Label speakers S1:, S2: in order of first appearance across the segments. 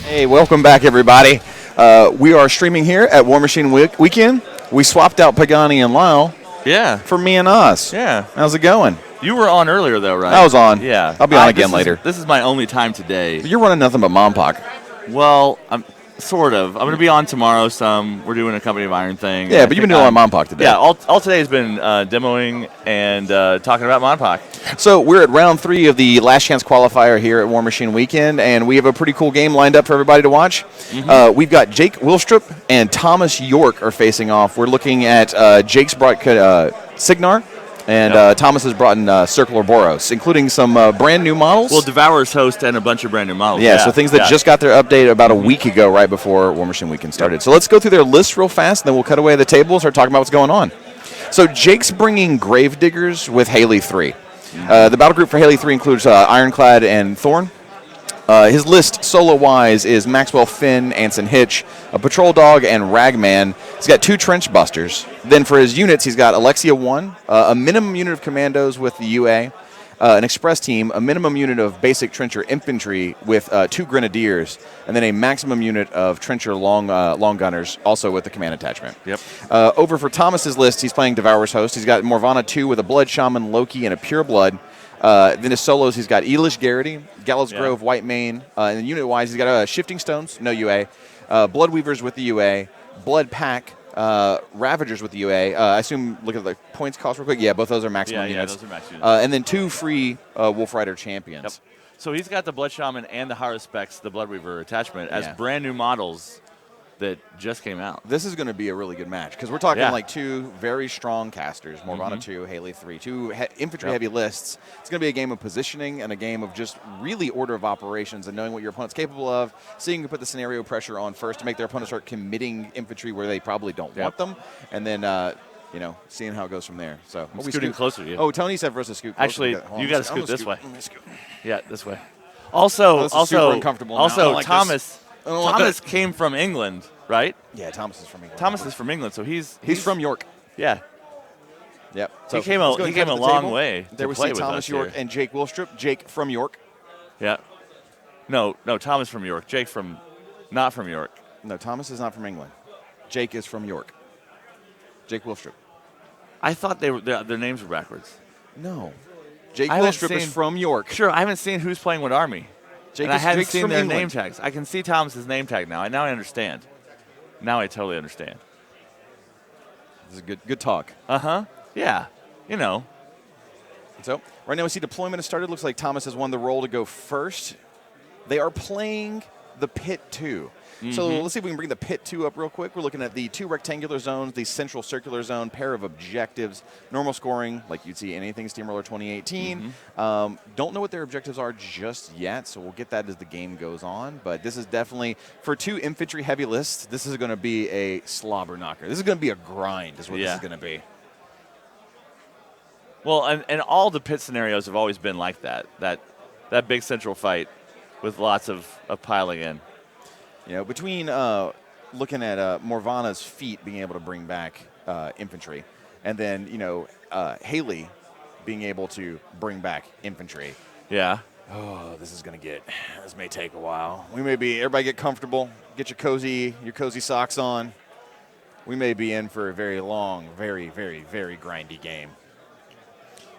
S1: Hey, welcome back, everybody. We are streaming here at War Machine Weekend. We swapped out Pagani and Lyle
S2: Yeah.
S1: for me and us.
S2: Yeah.
S1: How's it going?
S2: You were on earlier, though, right?
S1: I was on.
S2: Yeah.
S1: I'll be on again later.
S2: This is my only time today.
S1: You're running nothing but Mompoc.
S2: Well, I'm sort of. I'm going to be on tomorrow some. We're doing a Company of Iron thing.
S1: Yeah, but you've been doing a lot of Mompoc today.
S2: Yeah, all today has been demoing and talking about Mompoc.
S1: So we're at round 3 of the Last Chance Qualifier here at War Machine Weekend, and we have a pretty cool game lined up for everybody to watch. Mm-hmm. We've got Jake Wilstrup and Thomas York are facing off. We're looking at Jake's brought Signar, and Thomas has brought in Circular Boros, including some brand new models.
S2: Well, Devourer's Host and a bunch of brand new models.
S1: Yeah, so things that just got their update about a week ago, right before War Machine Weekend started. So let's go through their list real fast, and then we'll cut away the table and start talking about what's going on. So Jake's bringing Gravediggers with Haley 3. The battle group for Haley 3 includes Ironclad and Thorn. His list, solo-wise, is Maxwell Finn, Anson Hitch, a Patrol Dog, and Ragman. He's got 2 Trench Busters. Then for his units, he's got Alexia 1, a minimum unit of Commandos with the UA, an Express Team, a minimum unit of Basic Trencher Infantry with 2 Grenadiers, and then a maximum unit of Trencher Long Gunners, also with the Command Attachment.
S2: Yep.
S1: Over for Thomas's list, he's playing Devourer's Host. He's got Morvana 2 with a Blood Shaman, Loki, and a Pure Blood. Then his solos, he's got Elish Garrity, Gallows Grove, White Mane, and then unit-wise, he's got Shifting Stones, no UA, Blood Weavers with the UA, Blood Pack, Ravagers with the UA. I assume, look at the points cost real quick. Yeah, both those are maximum units.
S2: Yeah, those are max units.
S1: And then 2 free Wolf Rider Champions.
S2: Yep. So he's got the Blood Shaman and the Hara Specs, the Blood Weaver attachment, as brand new models that just came out.
S1: This is going to be a really good match because we're talking like 2 very strong casters, Morvana 2, Haley 3, 2 infantry-heavy lists. It's going to be a game of positioning and a game of just really order of operations and knowing what your opponent's capable of, seeing you put the scenario pressure on first to make their opponent start committing infantry where they probably don't want them, and then seeing how it goes from there. So
S2: I'm scooting closer to you.
S1: Oh, Tony said versus scoot.
S2: Actually, you got to scoot this way.
S1: Scoot.
S2: Yeah, this way. Also,
S1: Thomas.
S2: Thomas came from England, right?
S1: Yeah, Thomas is from England.
S2: Thomas is from England, so he's
S1: from York.
S2: Yeah.
S1: Yep.
S2: So he came a long way.
S1: There we see Thomas York and Jake Wilstrup. Jake from York.
S2: Yeah. No, Thomas from York. Jake not from York.
S1: No, Thomas is not from England. Jake is from York. Jake Wilstrup.
S2: I thought their names were backwards.
S1: No. Jake Wilstrup is from York.
S2: Sure, I haven't seen who's playing with Army. I hadn't seen their
S1: England.
S2: name tags. I can see Thomas's name tag now. Now I understand. Now I totally understand.
S1: This is good talk.
S2: Uh-huh. Yeah.
S1: So right now we see deployment has started. Looks like Thomas has won the role to go first. They are playing the Pit 2. So let's see if we can bring the Pit 2 up real quick. We're looking at the 2 rectangular zones, the central circular zone, pair of objectives, normal scoring, like you'd see anything Steamroller 2018. Don't know what their objectives are just yet, so we'll get that as the game goes on. But this is definitely, for 2 infantry-heavy lists, this is going to be a slobber knocker. This is going to be a grind is what this is going to be.
S2: Well, and all the pit scenarios have always been like that big central fight with lots of piling in.
S1: Between looking at Morvana's feat being able to bring back infantry, and then, Haley being able to bring back infantry.
S2: Yeah.
S1: Oh, this may take a while. Everybody get comfortable, get your cozy socks on. We may be in for a very long, very, very, very grindy game.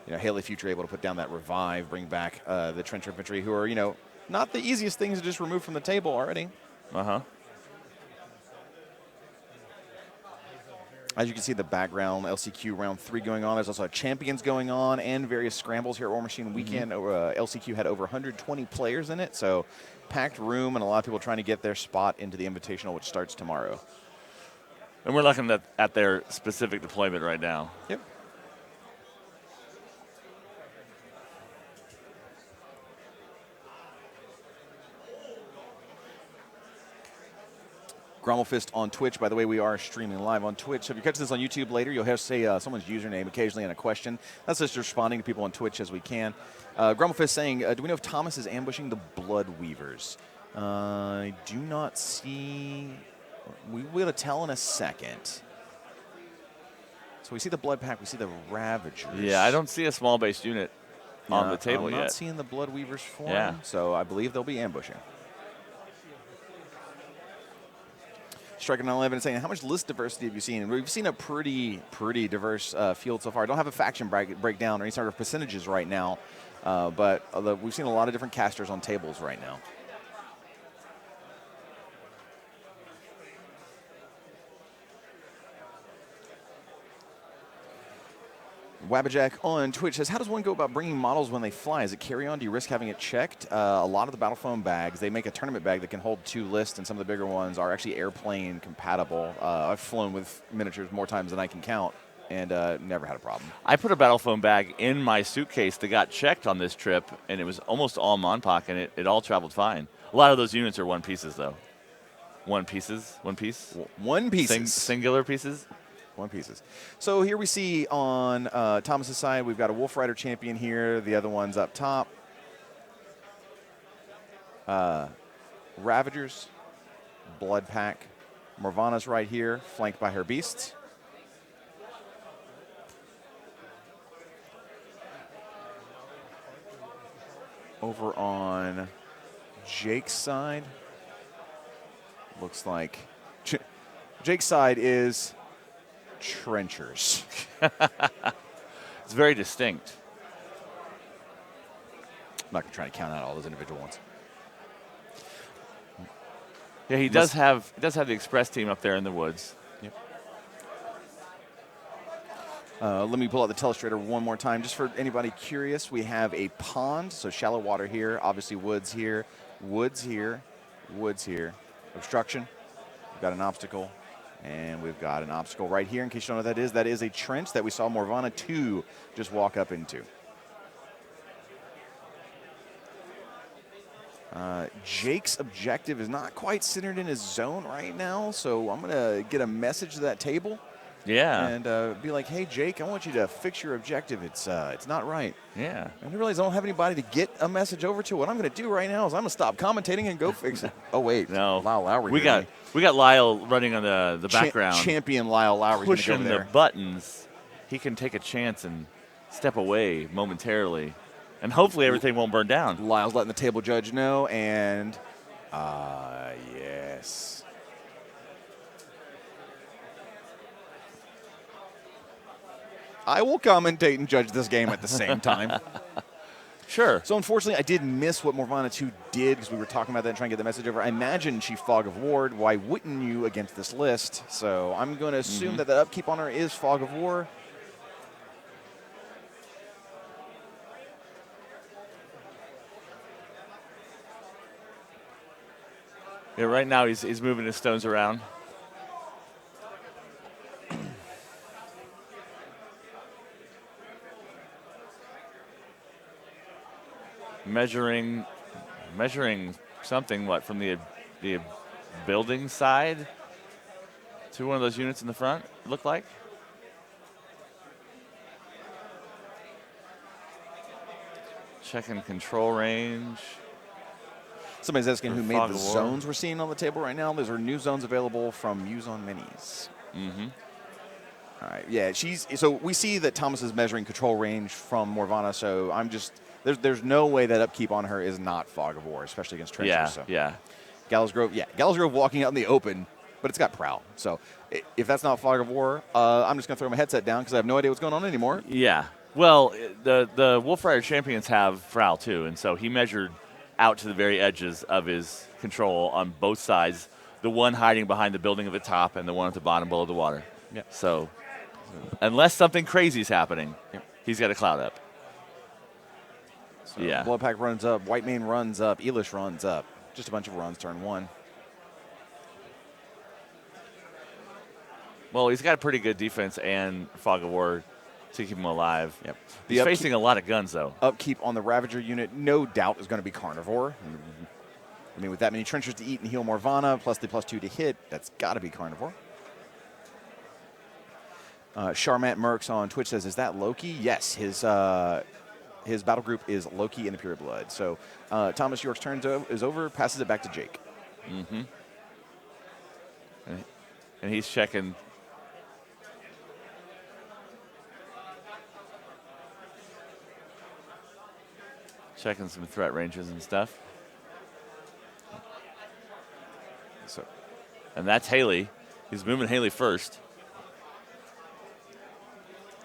S1: Haley Future able to put down that revive, bring back the trench infantry, who are, not the easiest things to just remove from the table already.
S2: Uh-huh.
S1: As you can see, the background, LCQ round 3 going on. There's also champions going on and various scrambles here at War Machine Weekend. LCQ had over 120 players in it, so packed room and a lot of people trying to get their spot into the Invitational, which starts tomorrow.
S2: And we're looking at their specific deployment right now.
S1: Yep. Grommelfist on Twitch. By the way, we are streaming live on Twitch. So if you're catching this on YouTube later, you'll hear say someone's username occasionally and a question. That's just responding to people on Twitch as we can. Grommelfist saying, do we know if Thomas is ambushing the Blood Weavers? I do not see. We will tell in a second. So we see the Blood Pack, we see the Ravagers.
S2: Yeah, I don't see a small base unit on the table yet.
S1: I'm not seeing the Blood Weavers form,
S2: yeah.
S1: So I believe they'll be ambushing. Striker 911 saying, how much list diversity have you seen? And we've seen a pretty diverse field so far. I don't have a faction breakdown or any sort of percentages right now, but we've seen a lot of different casters on tables right now. Wabbajack on Twitch says, how does one go about bringing models when they fly? Is it carry-on? Do you risk having it checked? A lot of the Battle Foam bags, they make a tournament bag that can hold 2 lists, and some of the bigger ones are actually airplane compatible. I've flown with miniatures more times than I can count, and never had a problem.
S2: I put a Battle Foam bag in my suitcase that got checked on this trip, and it was almost all Monpoc, and it all traveled fine. A lot of those units are one pieces, though. One piece?
S1: One pieces.
S2: Singular pieces?
S1: One pieces. So here we see on Thomas's side, we've got a Wolf Rider champion here. The other one's up top. Ravagers, Blood Pack. Morvana's right here, flanked by her beasts. Over on Jake's side, looks like Jake's side is trenchers.
S2: It's very distinct.
S1: I'm not going to try to count out all those individual ones.
S2: Yeah, he does have the express team up there in the woods.
S1: Yep. Let me pull out the telestrator one more time. Just for anybody curious, we have a pond, so shallow water here, obviously woods here, woods here, woods here. Obstruction. We've got an obstacle. And we've got an obstacle right here. In case you don't know what that is a trench that we saw Morvana 2 just walk up into. Jake's objective is not quite centered in his zone right now, so I'm going to get a message to that table.
S2: Yeah.
S1: And be like, hey, Jake, I want you to fix your objective. It's not right.
S2: Yeah.
S1: And I realize I don't have anybody to get a message over to. What I'm going to do right now is I'm going to stop commentating and go fix it. Oh, wait.
S2: No.
S1: Lyle Lowry.
S2: We got Lyle running on the background.
S1: Champion Lyle Lowry.
S2: Pushing the buttons. He can take a chance and step away momentarily. And hopefully everything won't burn down.
S1: Lyle's letting the table judge know. And, yes. I will commentate and judge this game at the same time.
S2: Sure.
S1: So unfortunately, I did miss what Morvana 2 did because we were talking about that and trying to get the message over. I imagine she Fog of War. Why wouldn't you against this list? So I'm going to assume that the upkeep on her is Fog of War.
S2: Yeah, right now he's moving his stones around. Measuring something, what, from the building side to one of those units in the front, look like? Checking control range.
S1: Somebody's asking who made
S2: Fog
S1: the
S2: of War.
S1: zones we're seeing on the table right now. Those are new zones available from Use on Minis.
S2: Mm-hmm.
S1: All right, yeah, so we see that Thomas is measuring control range from Morvana, so I'm just, there's no way that upkeep on her is not Fog of War, especially against trenchers.
S2: Yeah,
S1: so.
S2: yeah.
S1: Gallows Grove walking out in the open, but it's got Prowl. So if that's not Fog of War, I'm just going to throw my headset down because I have no idea what's going on anymore.
S2: Yeah. Well, the Wolf Rider champions have Prowl too, and so he measured out to the very edges of his control on both sides, the one hiding behind the building at the top and the one at the bottom below the water.
S1: Yeah.
S2: So unless something crazy is happening, he's got a cloud up.
S1: So
S2: yeah.
S1: Bloodpack runs up, Whitemane runs up, Elish runs up. Just a bunch of runs turn one.
S2: Well, he's got a pretty good defense and Fog of War to keep him alive.
S1: Yep.
S2: He's facing a lot of guns, though.
S1: Upkeep on the Ravager unit, no doubt, is going to be Carnivore. I mean, with that many trenchers to eat and heal Morvana, plus the +2 to hit, that's got to be Carnivore. Charmat Mercs on Twitch says, is that Loki? Yes, his battle group is Loki and the Pure Blood. So Thomas York's turn is over, passes it back to Jake.
S2: Mm-hmm. And he's checking. Checking some threat ranges and stuff. And that's Haley. He's moving Haley first.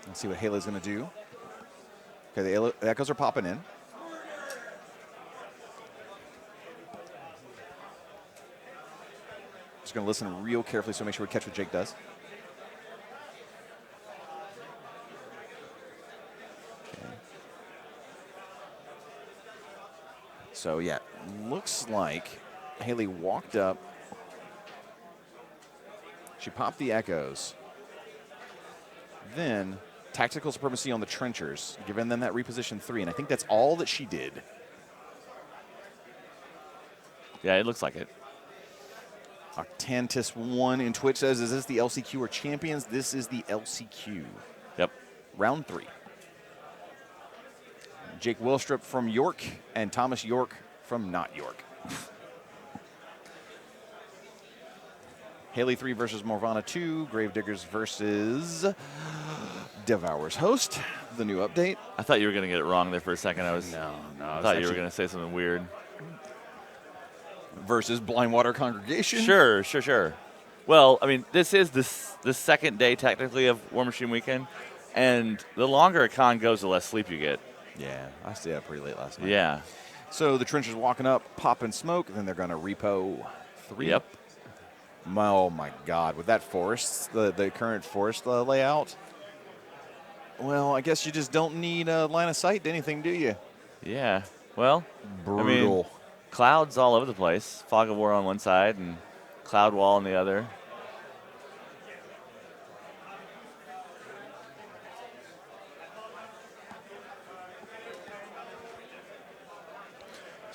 S1: Let's see what Haley's going to do. Okay, the echoes are popping in. Just going to listen real carefully so make sure we catch what Jake does. Okay. So, yeah, looks like Haley walked up. She popped the echoes. Then tactical supremacy on the trenchers, giving them that reposition 3, and I think that's all that she did.
S2: Yeah, it looks like it.
S1: Octantis1 in Twitch says, is this the LCQ or Champions? This is the LCQ.
S2: Yep.
S1: Round 3. Jake Willstrip from York and Thomas York from not York. Haley 3 versus Morvana 2. Gravediggers versus Devourer's Host. The new update.
S2: I thought you were going to get it wrong there for a second. I thought you were going to say something weird.
S1: Versus Blindwater Congregation.
S2: Sure. Well, I mean, this is the second day technically of Warmachine Weekend, and the longer a con goes, the less sleep you get.
S1: Yeah, I stayed up pretty late last night.
S2: Yeah.
S1: So the trenchers walking up, popping smoke, and then they're going to repo 3.
S2: Yep.
S1: Oh my God! With that forest, the current forest layout. Well, I guess you just don't need a line of sight to anything, do you?
S2: Yeah. Well,
S1: brutal.
S2: I mean, clouds all over the place. Fog of War on one side and cloud wall on the other.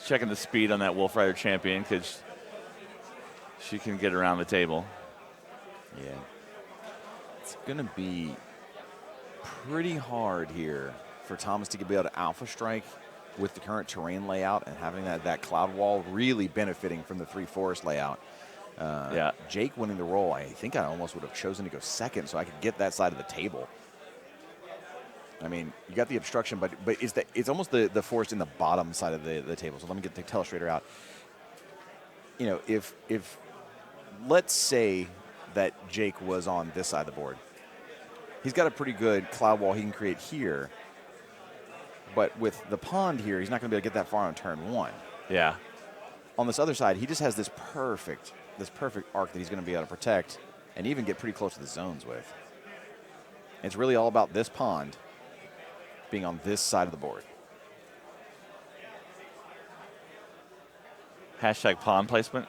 S2: Checking the speed on that Wolf Rider champion because she can get around the table.
S1: Yeah. It's going to be pretty hard here for Thomas to be able to alpha strike with the current terrain layout and having that cloud wall really benefiting from the 3 forest layout.
S2: Yeah.
S1: Jake winning the roll, I think I almost would have chosen to go second so I could get that side of the table. I mean, you got the obstruction, but it's almost the forest in the bottom side of the table. So let me get the telestrator out. You know, if let's say that Jake was on this side of the board, he's got a pretty good cloud wall he can create here. But with the pond here, he's not going to be able to get that far on turn 1.
S2: Yeah.
S1: On this other side, he just has this perfect arc that he's going to be able to protect and even get pretty close to the zones with. It's really all about this pond being on this side of the board.
S2: Hashtag pond placement.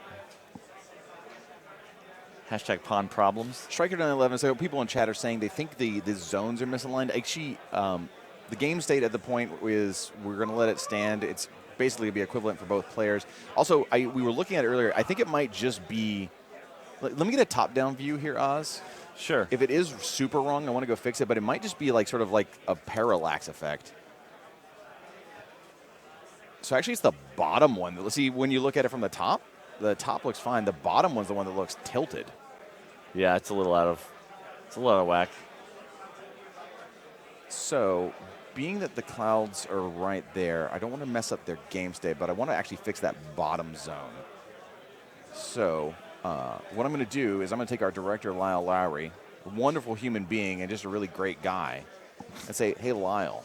S2: Hashtag pond problems.
S1: Striker911, so people in chat are saying they think the zones are misaligned. Actually, the game state at the point is we're going to let it stand. It's basically going to be equivalent for both players. Also, we were looking at it earlier. I think it might just be – let me get a top-down view here, Oz.
S2: Sure.
S1: If it is super wrong, I want to go fix it, but it might just be like sort of like a parallax effect. So actually it's the bottom one. Let's see, when you look at it from the top looks fine. The bottom one's the one that looks tilted.
S2: Yeah, it's a little out of whack.
S1: So being that the clouds are right there, I don't want to mess up their game state, but I want to actually fix that bottom zone. So what I'm going to do is I'm going to take our director, Lyle Lowry, a wonderful human being and just a really great guy, and say, hey, Lyle,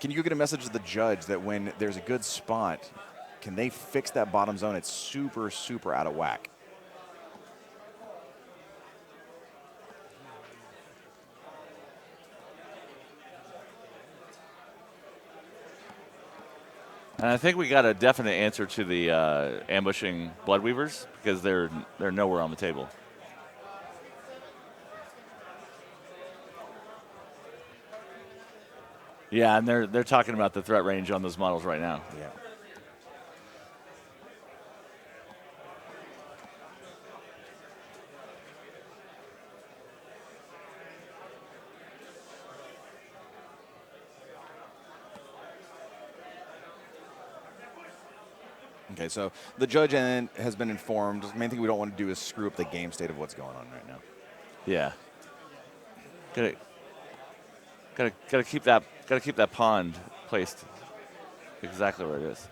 S1: can you go get a message to the judge that when there's a good spot, can they fix that bottom zone? It's super, super out of whack.
S2: And I think we got a definite answer to the ambushing Bloodweavers because they're nowhere on the table. Yeah, and they're talking about the threat range on those models right now.
S1: Yeah. Okay, so the judge has been informed. The main thing we don't want to do is screw up the game state of what's going on right now.
S2: Yeah. Gotta keep that pond placed exactly where it is.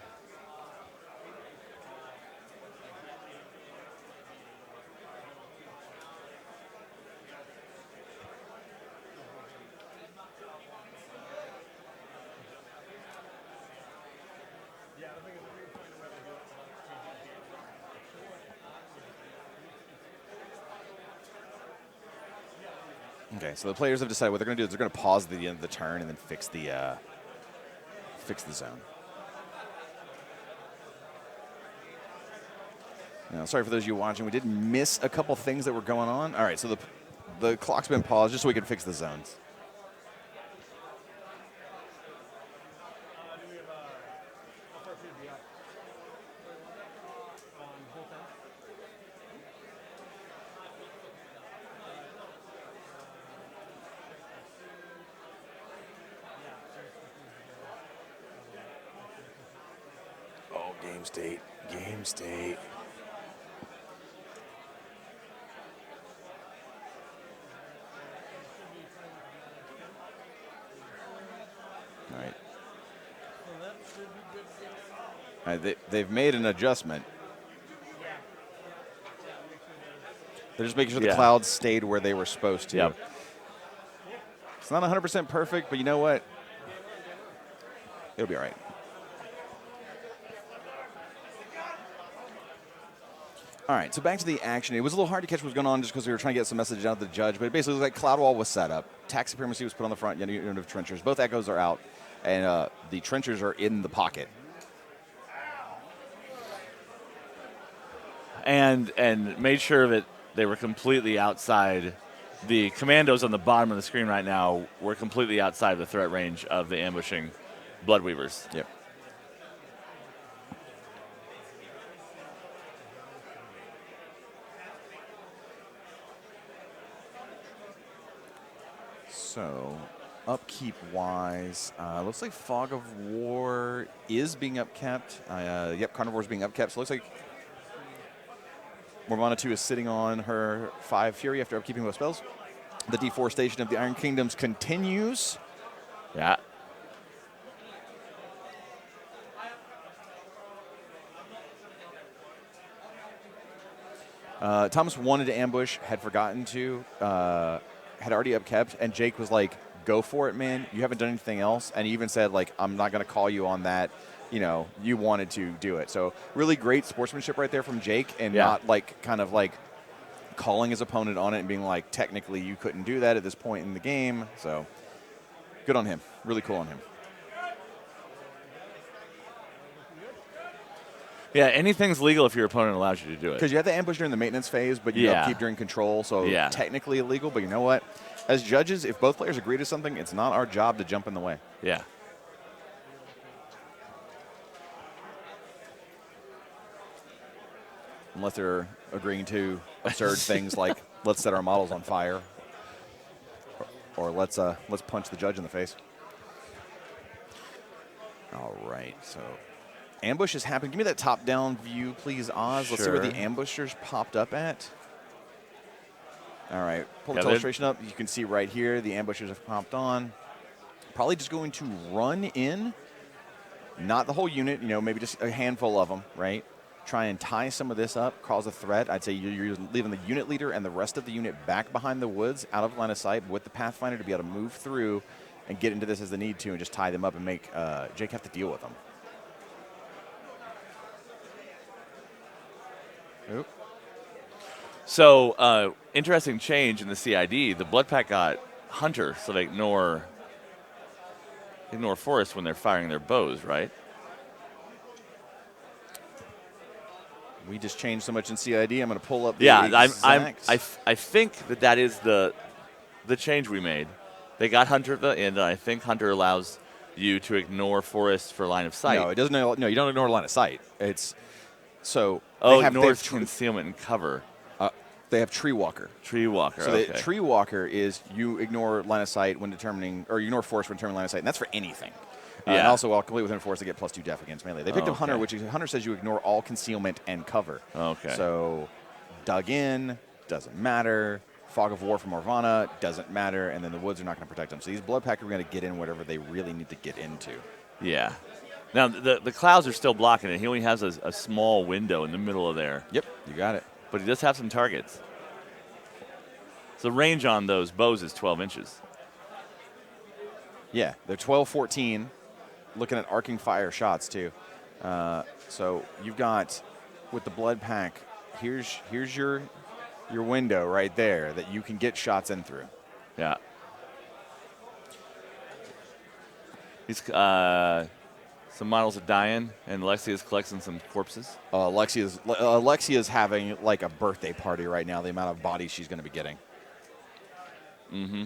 S1: Okay, so the players have decided what they're going to do is they're going to pause at the end of the turn and then fix the zone. Now, sorry for those of you watching. We did miss a couple things that were going on. All right, so the clock's been paused just so we can fix the zones. Oh, game state. Game state. All right. All right, they've made an adjustment. They're just making sure the clouds stayed where they were supposed to.
S2: Yep.
S1: It's not 100% perfect, but you know what? It'll be all right. All right, so back to the action. It was a little hard to catch what was going on just because we were trying to get some message out of the judge, but it basically was like cloud wall was set up. Tax supremacy was put on the front unit of trenchers. Both echoes are out, and the trenchers are in the pocket.
S2: And made sure that they were completely outside. The commandos on the bottom of the screen right now were completely outside the threat range of the ambushing Bloodweavers.
S1: Yep. So, upkeep-wise, looks like Fog of War is being upkept. Yep, Carnivore is being upkept. So it looks like Mormana 2 is sitting on her 5 Fury after upkeeping both spells. The deforestation of the Iron Kingdoms continues.
S2: Yeah.
S1: Thomas wanted to ambush, had forgotten to, had already upkept, and Jake was like, go for it, man. You haven't done anything else. And he even said, like, I'm not going to call you on that. You know, you wanted to do it. So really great sportsmanship right there from Jake, and not like kind of like calling his opponent on it and being like, technically you couldn't do that at this point in the game. So good on him. Really cool on him.
S2: Yeah, anything's legal if your opponent allows you to do it.
S1: Because you have to ambush during the maintenance phase, but you upkeep during control, so technically illegal. But you know what? As judges, if both players agree to something, it's not our job to jump in the way.
S2: Yeah.
S1: Unless they're agreeing to absurd things like let's set our models on fire, or let's punch the judge in the face. All right, so ambush is happening. Give me that top-down view, please, Oz. Let's see where the ambushers popped up at. All right, pull the illustration up. You can see right here the ambushers have popped on. Probably just going to run in, not the whole unit, you know, maybe just a handful of them, right? Try and tie some of this up, cause a threat. I'd say you're leaving the unit leader and the rest of the unit back behind the woods, out of line of sight, with the Pathfinder to be able to move through and get into this as they need to and just tie them up and make Jake have to deal with them. Oop.
S2: So, interesting change in the CID. The Blood Pack got Hunter, so they ignore Forest when they're firing their bows, right?
S1: We just changed so much in CID. I'm going to pull up the
S2: I think that is the change we made. They got Hunter at the end. I think Hunter allows you to ignore Forest for line of sight.
S1: No, it doesn't. No, you don't ignore line of sight. It's so.
S2: Ignores concealment and cover.
S1: They have Tree Walker.
S2: Tree Walker.
S1: So the Tree Walker is you ignore line of sight when determining, or you ignore Forest when determining line of sight, and that's for anything. And
S2: Yeah.
S1: also, while complete with Enforce, they get +2 def against melee. They picked up Hunter, which Hunter says you ignore all concealment and cover.
S2: Okay.
S1: So, Dug In, doesn't matter. Fog of War from Morvana, doesn't matter. And then the woods are not going to protect them. So these Blood Pack are going to get in whatever they really need to get into.
S2: Yeah. Now, the clouds are still blocking it. He only has a small window in the middle of there.
S1: Yep, you got it.
S2: But he does have some targets. So the range on those bows is 12 inches.
S1: Yeah, they're 12, 14. Looking at arcing fire shots, too. So you've got, with the Blood Pack, here's your window right there that you can get shots in through.
S2: Yeah. He's some models are dying, and Alexia's collecting some corpses.
S1: Alexia's having like a birthday party right now, the amount of bodies she's going to be getting.
S2: Mm-hmm.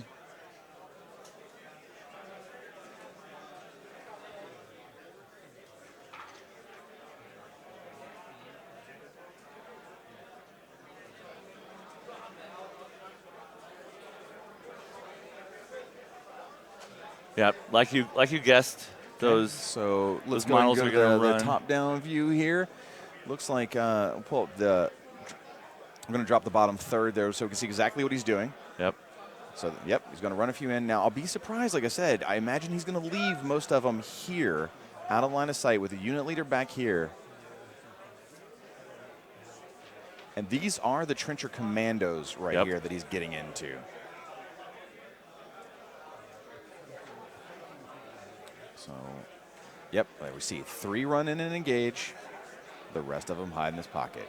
S2: Yeah, like you guessed, those.
S1: So let's
S2: those
S1: go and
S2: models
S1: go
S2: are
S1: to
S2: gonna
S1: the
S2: run.
S1: top-down view here. Looks like I'll pull up the. I'm going to drop the bottom third there so we can see exactly what he's doing.
S2: Yep.
S1: So, yep, he's going to run a few in. Now, I'll be surprised, like I said. I imagine he's going to leave most of them here, out of line of sight, with the unit leader back here. And these are the Trencher Commandos right here that he's getting into. So, yep, there we see 3 run in and engage. The rest of them hide in his pocket.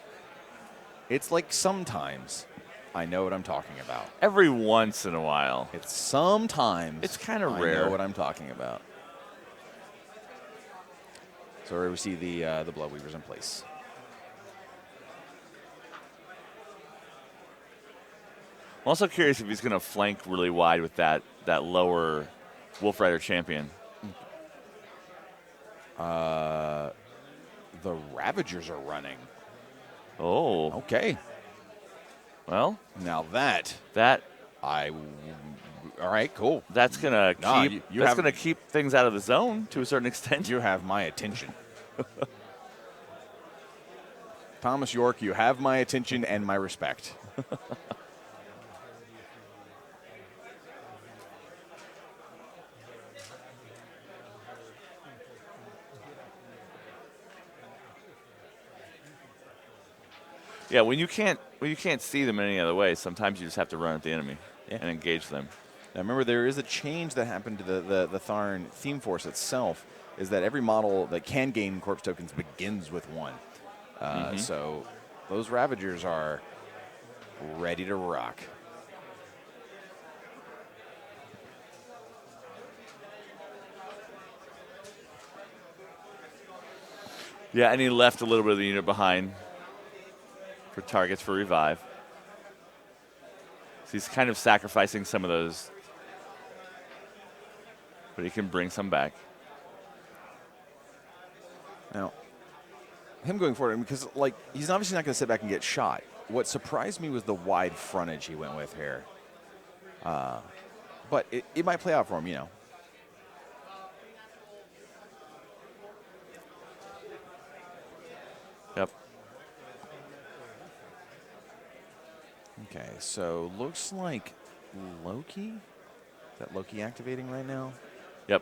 S1: It's like sometimes I know what I'm talking about.
S2: Every once in a while.
S1: It's sometimes.
S2: It's kind of
S1: I
S2: rare.
S1: know what I'm talking about. So here we see the Bloodweavers in place.
S2: I'm also curious if he's going to flank really wide with that lower Wolf Rider champion.
S1: The Ravagers are running.
S2: Oh.
S1: Okay.
S2: Well,
S1: now that all right, cool.
S2: That's gonna keep
S1: that's
S2: gonna keep things out of the zone to a certain extent.
S1: You have my attention. Thomas York, you have my attention and my respect.
S2: Yeah, when you can't see them any other way, sometimes you just have to run at the enemy and engage them.
S1: Now remember, there is a change that happened to the Tharn theme force itself, is that every model that can gain corpse tokens begins with 1. So those Ravagers are ready to rock.
S2: Yeah, and he left a little bit of the unit behind for targets for revive. So he's kind of sacrificing some of those, but he can bring some back.
S1: Now, him going forward, because like he's obviously not going to sit back and get shot. What surprised me was the wide frontage he went with here. But it might play out for him, you know.
S2: Yep.
S1: Okay, so looks like Loki. Is that Loki activating right now?
S2: Yep.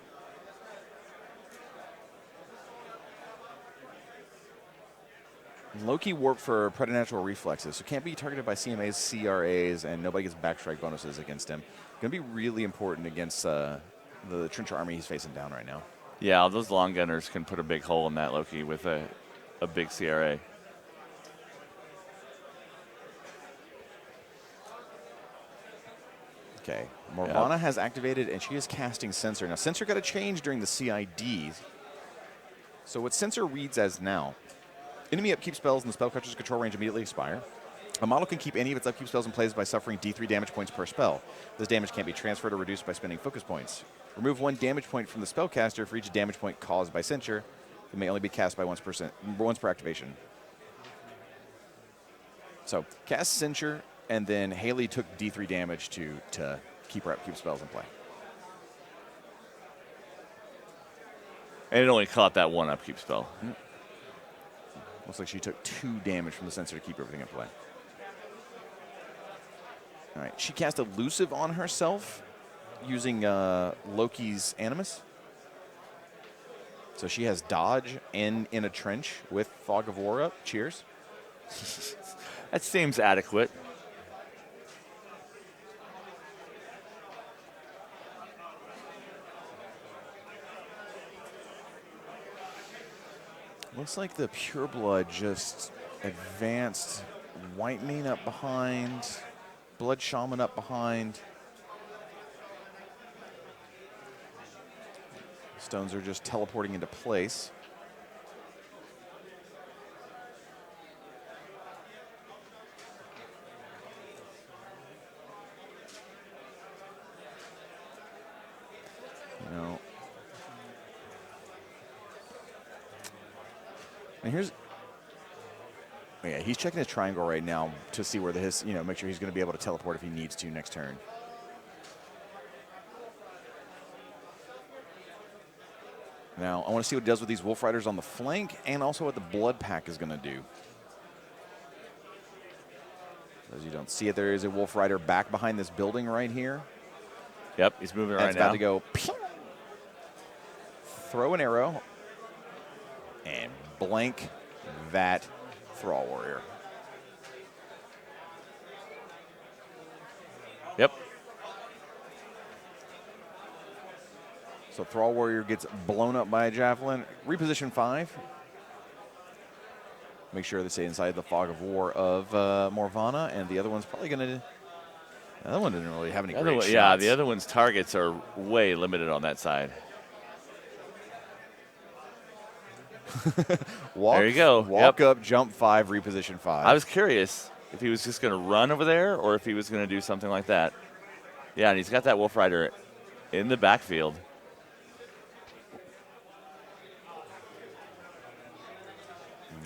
S1: Loki warp for preternatural reflexes, so can't be targeted by CMAs, CRAs, and nobody gets backstrike bonuses against him. Going to be really important against the Trencher army he's facing down right now.
S2: Yeah, those long gunners can put a big hole in that Loki with a big CRA.
S1: Okay, Morvana has activated, and she is casting Sensor. Now, Sensor got a change during the CIDs. So what Sensor reads as now, enemy upkeep spells in the spellcatcher's control range immediately expire. A model can keep any of its upkeep spells in place by suffering D3 damage points per spell. This damage can't be transferred or reduced by spending focus points. Remove 1 damage point from the spellcaster for each damage point caused by Censure. It may only be cast by once per activation. So cast Censure, and then Haley took D3 damage to keep her upkeep spells in play.
S2: And it only caught that one upkeep spell.
S1: Looks like she took 2 damage from the sensor to keep everything in play. All right, she cast Elusive on herself using Loki's Animus. So she has dodge and in a trench with Fog of War up. Cheers.
S2: That seems adequate.
S1: Looks like the Pureblood just advanced. White Mane up behind. Blood Shaman up behind. Stones are just teleporting into place. No. And here's, yeah, he's checking his triangle right now to see where his, make sure he's going to be able to teleport if he needs to next turn. Now, I want to see what it does with these Wolf Riders on the flank and also what the Blood Pack is going to do. As you don't see it, there is a Wolf Rider back behind this building right here.
S2: Yep, he's moving right now.
S1: It's about to go throw an arrow and blank that Thrall Warrior.
S2: Yep.
S1: So Thrall Warrior gets blown up by a Javelin. Reposition 5. Make sure they stay inside the Fog of War of Morvana, and the other one's probably going to... The other one didn't really have any great shots.
S2: Yeah, the other one's targets are way limited on that side. There you go.
S1: Walk up, jump 5, reposition 5.
S2: I was curious if he was just going to run over there or if he was going to do something like that. Yeah, and he's got that Wolf Rider in the backfield.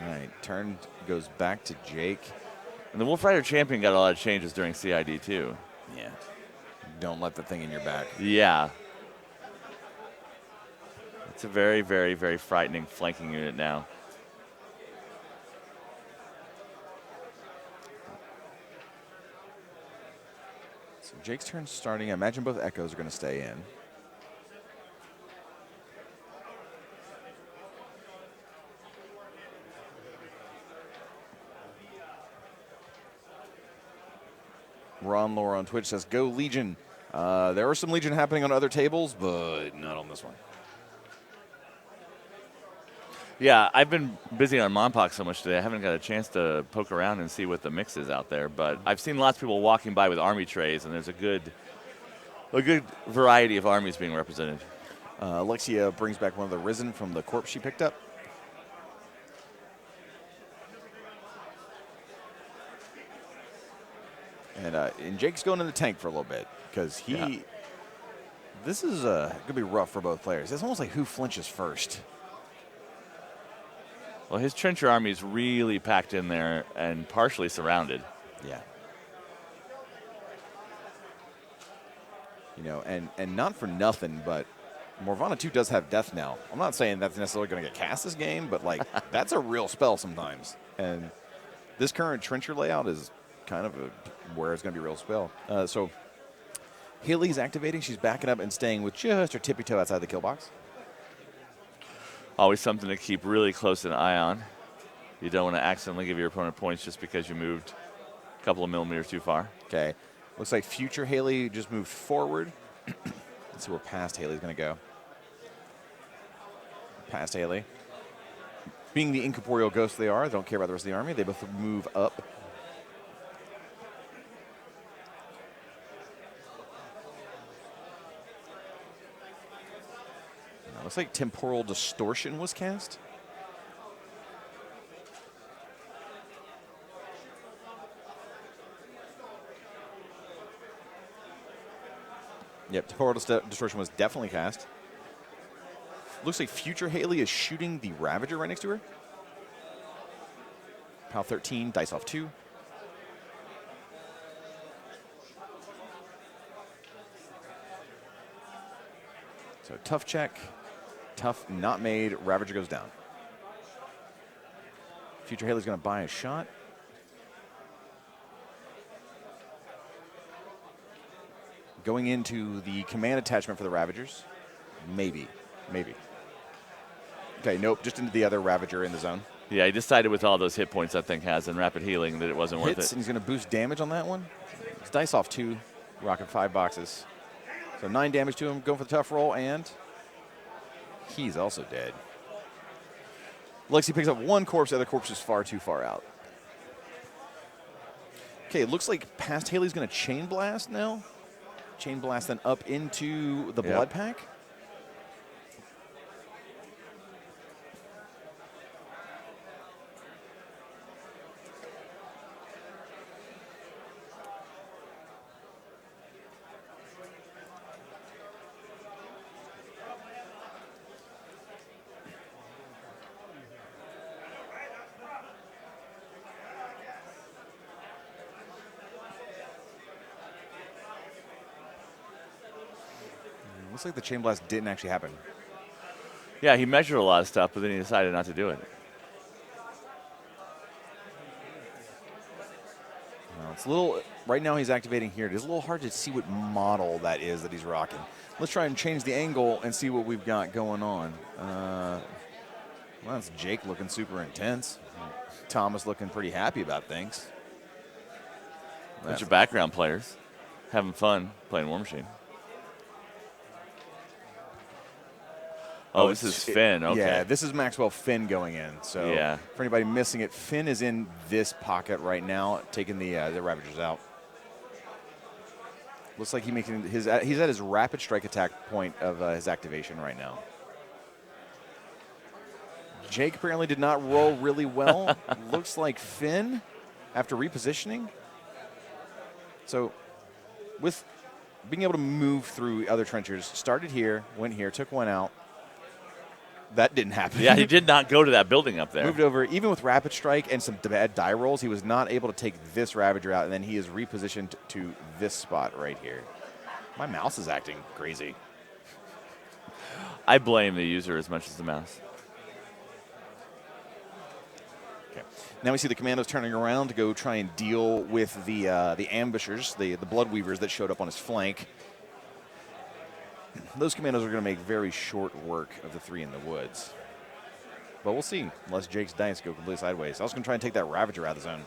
S1: All right, turn goes back to Jake.
S2: And the Wolf Rider champion got a lot of changes during CID too.
S1: Yeah. Don't let the thing in your back.
S2: Yeah. It's a very, very, very frightening flanking unit now.
S1: So Jake's turn starting. I imagine both Echoes are going to stay in. Ron Lore on Twitch says, "Go Legion." There are some Legion happening on other tables, but not on this one.
S2: Yeah, I've been busy on Monpox so much today, I haven't got a chance to poke around and see what the mix is out there. But I've seen lots of people walking by with army trays, and there's a good variety of armies being represented.
S1: Alexia brings back one of the Risen from the corpse she picked up. And Jake's going in the tank for a little bit because this is going to be rough for both players. It's almost like who flinches first.
S2: Well, his trencher army is really packed in there and partially surrounded.
S1: Yeah. And not for nothing, but Morvana 2 does have Death Knell. I'm not saying that's necessarily going to get cast this game, but that's a real spell sometimes. And this current trencher layout is kind of where it's going to be a real spell. So Haley's activating. She's backing up and staying with just her tippy toe outside the kill box.
S2: Always something to keep really close an eye on. You don't want to accidentally give your opponent points just because you moved a couple of millimeters too far.
S1: Okay. Looks like future Haley just moved forward. Let's see where past Haley's going to go. Past Haley. Being the incorporeal ghosts they are, they don't care about the rest of the army. They both move up. Looks like Temporal Distortion was cast. Yep, Temporal Distortion was definitely cast. Looks like future Haley is shooting the Ravager right next to her. PAL 13, dice off 2. So tough check. Tough, not made. Ravager goes down. Future Haley's going to buy a shot. Going into the command attachment for the Ravagers. Maybe. Okay, nope, just into the other Ravager in the zone.
S2: Yeah, he decided with all those hit points that thing has and rapid healing that it wasn't worth
S1: Hits,
S2: it.
S1: and he's going to boost damage on that one. He's dice off 2, rocking 5 boxes. So 9 damage to him, going for the tough roll, and he's also dead. Lexi picks up 1 corpse, the other corpse is far too far out. Okay, it looks like past Haley's going to Chain Blast now. Chain Blast then up into the Blood Pack. Looks like the Chain Blast didn't actually happen.
S2: Yeah, he measured a lot of stuff, but then he decided not to do it.
S1: Well, it's a little, right now he's activating here. It is a little hard to see what model that is that he's rocking. Let's try and change the angle and see what we've got going on. Well, that's Jake looking super intense. Thomas looking pretty happy about things.
S2: Bunch of background players having fun playing War Machine. Oh, this is Finn. Okay.
S1: Yeah, this is Maxwell Finn going in. So
S2: yeah.
S1: For anybody missing it, Finn is in this pocket right now, taking the Ravagers out. Looks like he's at his rapid strike attack point of his activation right now. Jake apparently did not roll really well. Looks like Finn, after repositioning. So with being able to move through other trenchers, started here, went here, took one out. That didn't happen.
S2: Yeah, he did not go to that building up there.
S1: Moved over, even with rapid strike and some bad die rolls, he was not able to take this Ravager out, and then he is repositioned to this spot right here. My mouse is acting crazy.
S2: I blame the user as much as the mouse.
S1: Okay. Now we see the commandos turning around to go try and deal with the ambushers, the Blood Weavers that showed up on his flank. Those commandos are going to make very short work of the 3 in the woods. But we'll see, unless Jake's dice go completely sideways. I was going to try and take that Ravager out of the zone.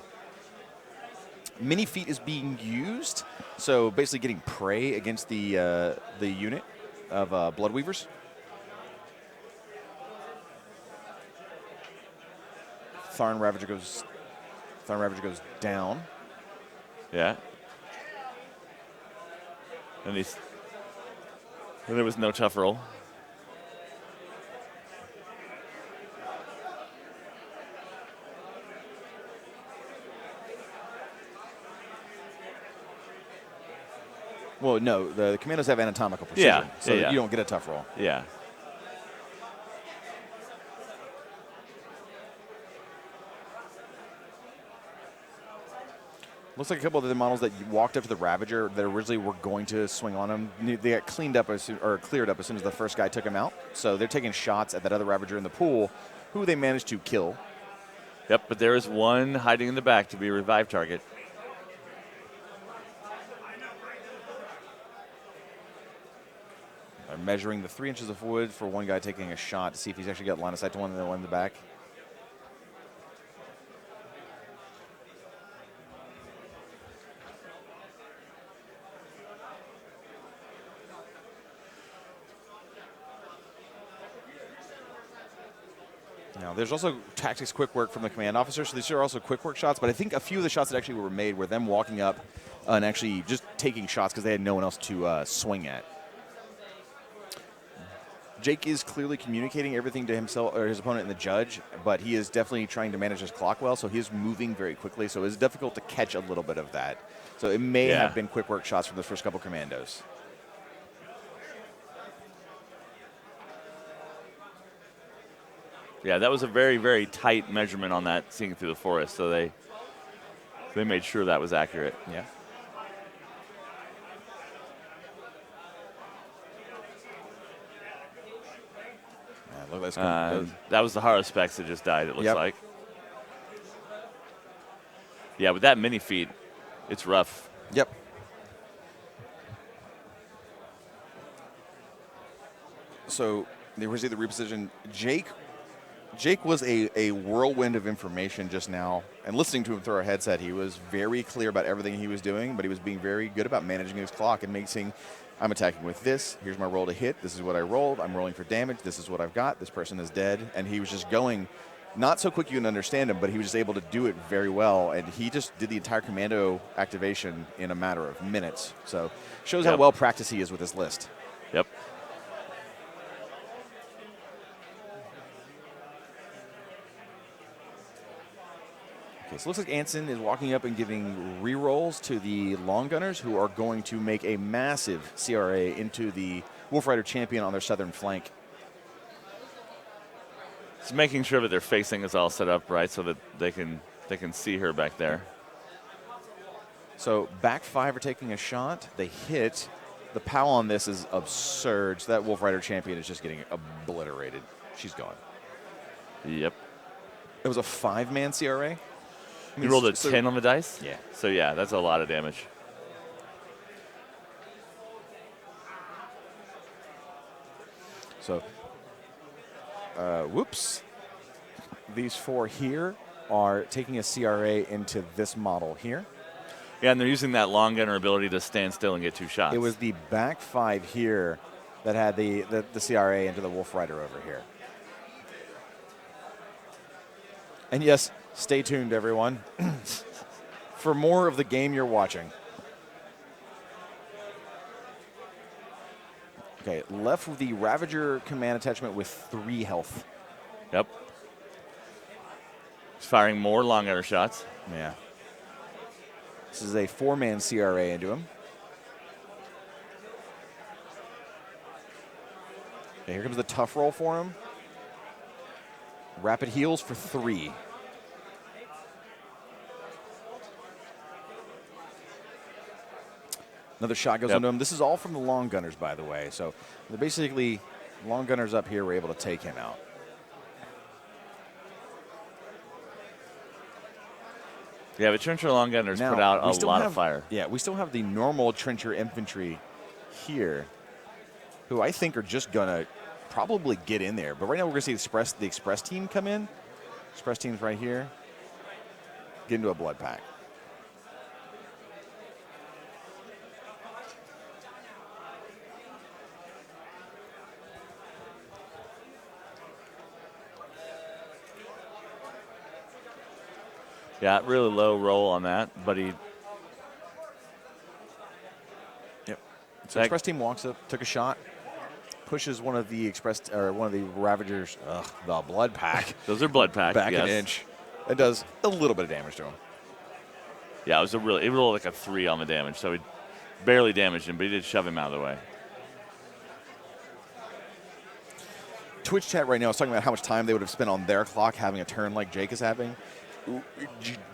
S1: Mini Feat is being used, so basically getting prey against the unit of Blood Weavers. Tharn Ravager goes down.
S2: Yeah. And there was no tough roll.
S1: Well, no, the commandos have anatomical precision,
S2: Yeah,
S1: so
S2: yeah.
S1: you don't get a tough roll.
S2: Yeah.
S1: Looks like a couple of the models that walked up to the Ravager that originally were going to swing on him, they got cleared up as soon as the first guy took him out. So they're taking shots at that other Ravager in the pool, who they managed to kill.
S2: Yep, but there is one hiding in the back to be a revive target.
S1: They're measuring the 3 inches of wood for one guy taking a shot to see if he's actually got line of sight to one in the back. Now, there's also tactics quick work from the command officer, so these are also quick work shots, but I think a few of the shots that actually were made were them walking up and actually just taking shots because they had no one else to swing at. Jake is clearly communicating everything to himself or his opponent and the judge, but he is definitely trying to manage his clock well, so he's moving very quickly, so it's difficult to catch a little bit of that. So it may have been quick work shots from the first couple commandos.
S2: Yeah, that was a very, very tight measurement on that seeing through the forest, so they made sure that was accurate.
S1: Yeah. look, that's
S2: that was the Haro Specs that just died, it looks
S1: Yep.
S2: like. Yeah, with that mini feet, it's rough.
S1: Yep. So there was the reposition. Jake was a whirlwind of information just now, and listening to him through our headset, he was very clear about everything he was doing, but he was being very good about managing his clock and making, I'm attacking with this, here's my roll to hit, this is what I rolled, I'm rolling for damage, this is what I've got, this person is dead, and he was just going, not so quick you can understand him, but he was just able to do it very well, and he just did the entire commando activation in a matter of minutes. So shows how well practiced he is with this list.
S2: Yep.
S1: Okay, so it looks like Anson is walking up and giving re-rolls to the long gunners, who are going to make a massive CRA into the Wolf Rider champion on their southern flank.
S2: Just making sure that their facing is all set up right so that they can see her back there.
S1: So back 5 are taking a shot. They hit. The POW on this is absurd. So that Wolf Rider champion is just getting obliterated. She's gone.
S2: Yep.
S1: It was a 5-man CRA.
S2: You rolled a 10 on the dice?
S1: Yeah.
S2: So, yeah, that's a lot of damage.
S1: So, whoops. These 4 here are taking a CRA into this model here.
S2: Yeah, and they're using that long gunner ability to stand still and get 2 shots.
S1: It was the back 5 here that had the CRA into the Wolf Rider over here. And yes, stay tuned, everyone, for more of the game you're watching. Okay, left with the Ravager command attachment with 3 health.
S2: Yep. He's firing more long gunner shots.
S1: Yeah. This is a 4-man CRA into him. Okay, here comes the tough roll for him. Rapid heals for 3. Another shot goes into him. This is all from the long gunners, by the way. So they're basically, long gunners up here were able to take him out.
S2: Yeah, but Trencher long gunners
S1: Now,
S2: put out a lot
S1: have,
S2: of fire.
S1: Yeah, we still have the normal Trencher infantry here, who I think are just going to probably get in there. But right now we're going to see the express team come in. Express team's right here. Get into a blood pack.
S2: Yeah, really low roll on that, but he.
S1: Yep. So express team walks up, took a shot, pushes one of the Ravagers, the blood pack.
S2: Those are blood pack.
S1: Back
S2: yes.
S1: an inch. It does a little bit of damage to him.
S2: Yeah, it rolled like a 3 on the damage, so he barely damaged him, but he did shove him out of the way.
S1: Twitch chat right now is talking about how much time they would have spent on their clock having a turn like Jake is having.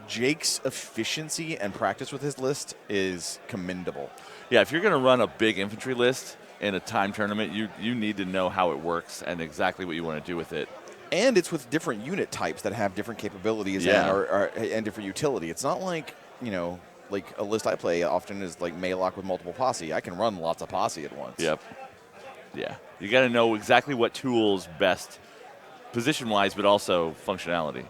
S1: Jake's efficiency and practice with his list is commendable.
S2: Yeah, if you're going to run a big infantry list in a time tournament, you need to know how it works and exactly what you want to do with it.
S1: And it's with different unit types that have different capabilities and different utility. It's not like, like a list I play often is like Maylock with multiple posse. I can run lots of posse at once.
S2: Yep. Yeah. You got to know exactly what tools best position-wise, but also functionality.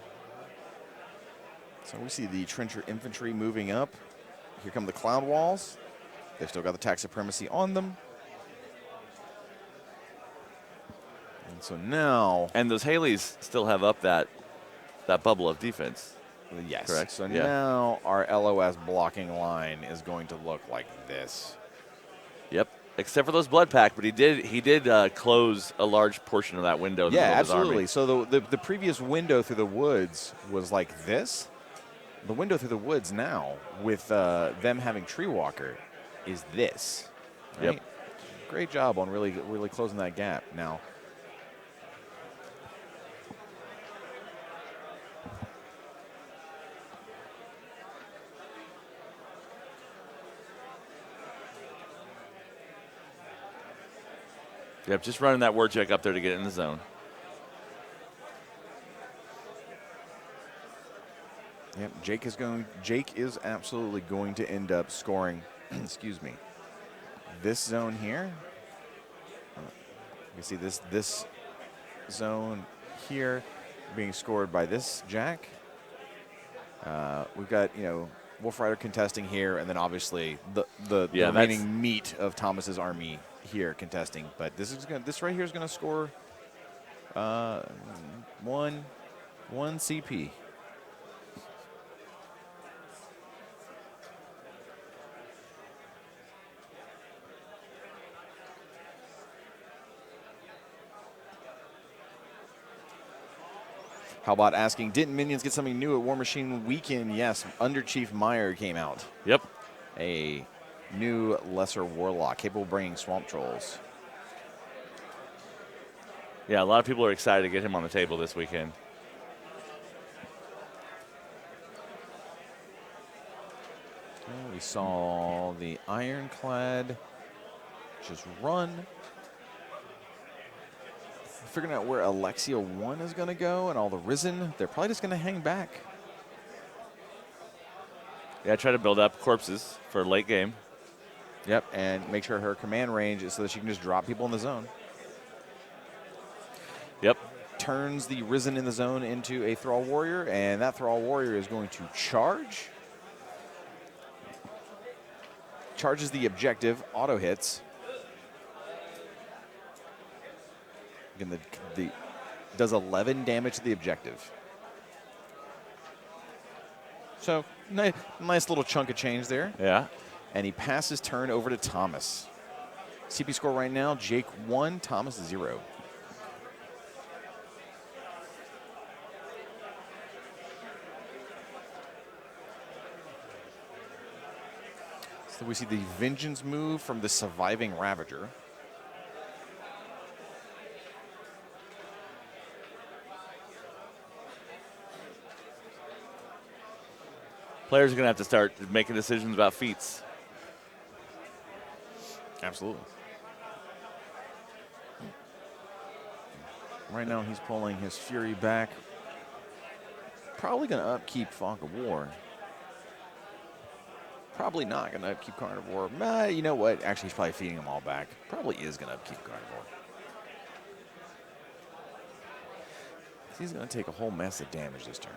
S1: So we see the Trencher infantry moving up. Here come the Cloud Walls. They've still got the tax supremacy on them. And so now...
S2: And those Haleys still have up that bubble of defense.
S1: Yes.
S2: Correct.
S1: So now our LOS blocking line is going to look like this.
S2: Yep. Except for those blood pack, but he did close a large portion of that window in the middle of his army.
S1: Absolutely. So the previous window through the woods was like this. The window through the woods now, with them having Tree Walker, is this. Right?
S2: Yep.
S1: Great job on really closing that gap. Now,
S2: yep, just running that Warjack up there to get in the zone.
S1: Yep, Jake is absolutely going to end up scoring, excuse me, this zone here. You can see this zone here being scored by this Jack. We've got, Wolf Rider contesting here, and then obviously the remaining meat of Thomas's army here contesting. But this right here is going to score one CP. How about asking, didn't Minions get something new at War Machine Weekend? Yes, Under Chief Meyer came out.
S2: Yep.
S1: A new Lesser Warlock capable of bringing Swamp Trolls.
S2: Yeah, a lot of people are excited to get him on the table this weekend.
S1: We saw the Ironclad just run. Figuring out where Alexia 1 is going to go and all the Risen. They're probably just going to hang back.
S2: Yeah, try to build up corpses for late game.
S1: Yep, and make sure her command range is so that she can just drop people in the zone.
S2: Yep.
S1: Turns the Risen in the zone into a Thrall Warrior, and that Thrall Warrior is going to charge. Charges the objective, auto hits. Again, does 11 damage to the objective. So, nice little chunk of change there.
S2: Yeah.
S1: And he passes turn over to Thomas. CP score right now, Jake 1, Thomas 0. So we see the Vengeance move from the Surviving Ravager.
S2: Players are going to have to start making decisions about feats.
S1: Absolutely. Right now he's pulling his Fury back. Probably going to upkeep Fog of War. Probably not going to upkeep Carnivore. You know what? Actually, he's probably feeding them all back. Probably is going to upkeep Carnivore. He's going to take a whole mess of damage this turn.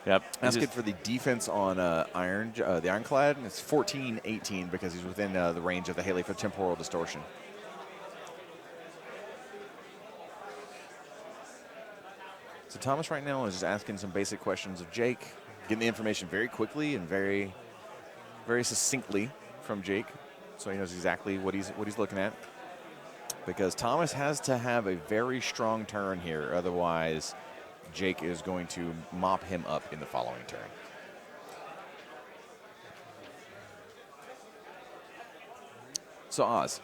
S2: Yep.
S1: Asking for the defense on the Ironclad, and it's 14-18 because he's within the range of the Haley for Temporal Distortion. So Thomas right now is just asking some basic questions of Jake, getting the information very quickly and very, very succinctly from Jake, so he knows exactly what he's looking at. Because Thomas has to have a very strong turn here, otherwise Jake is going to mop him up in the following turn. So Oz,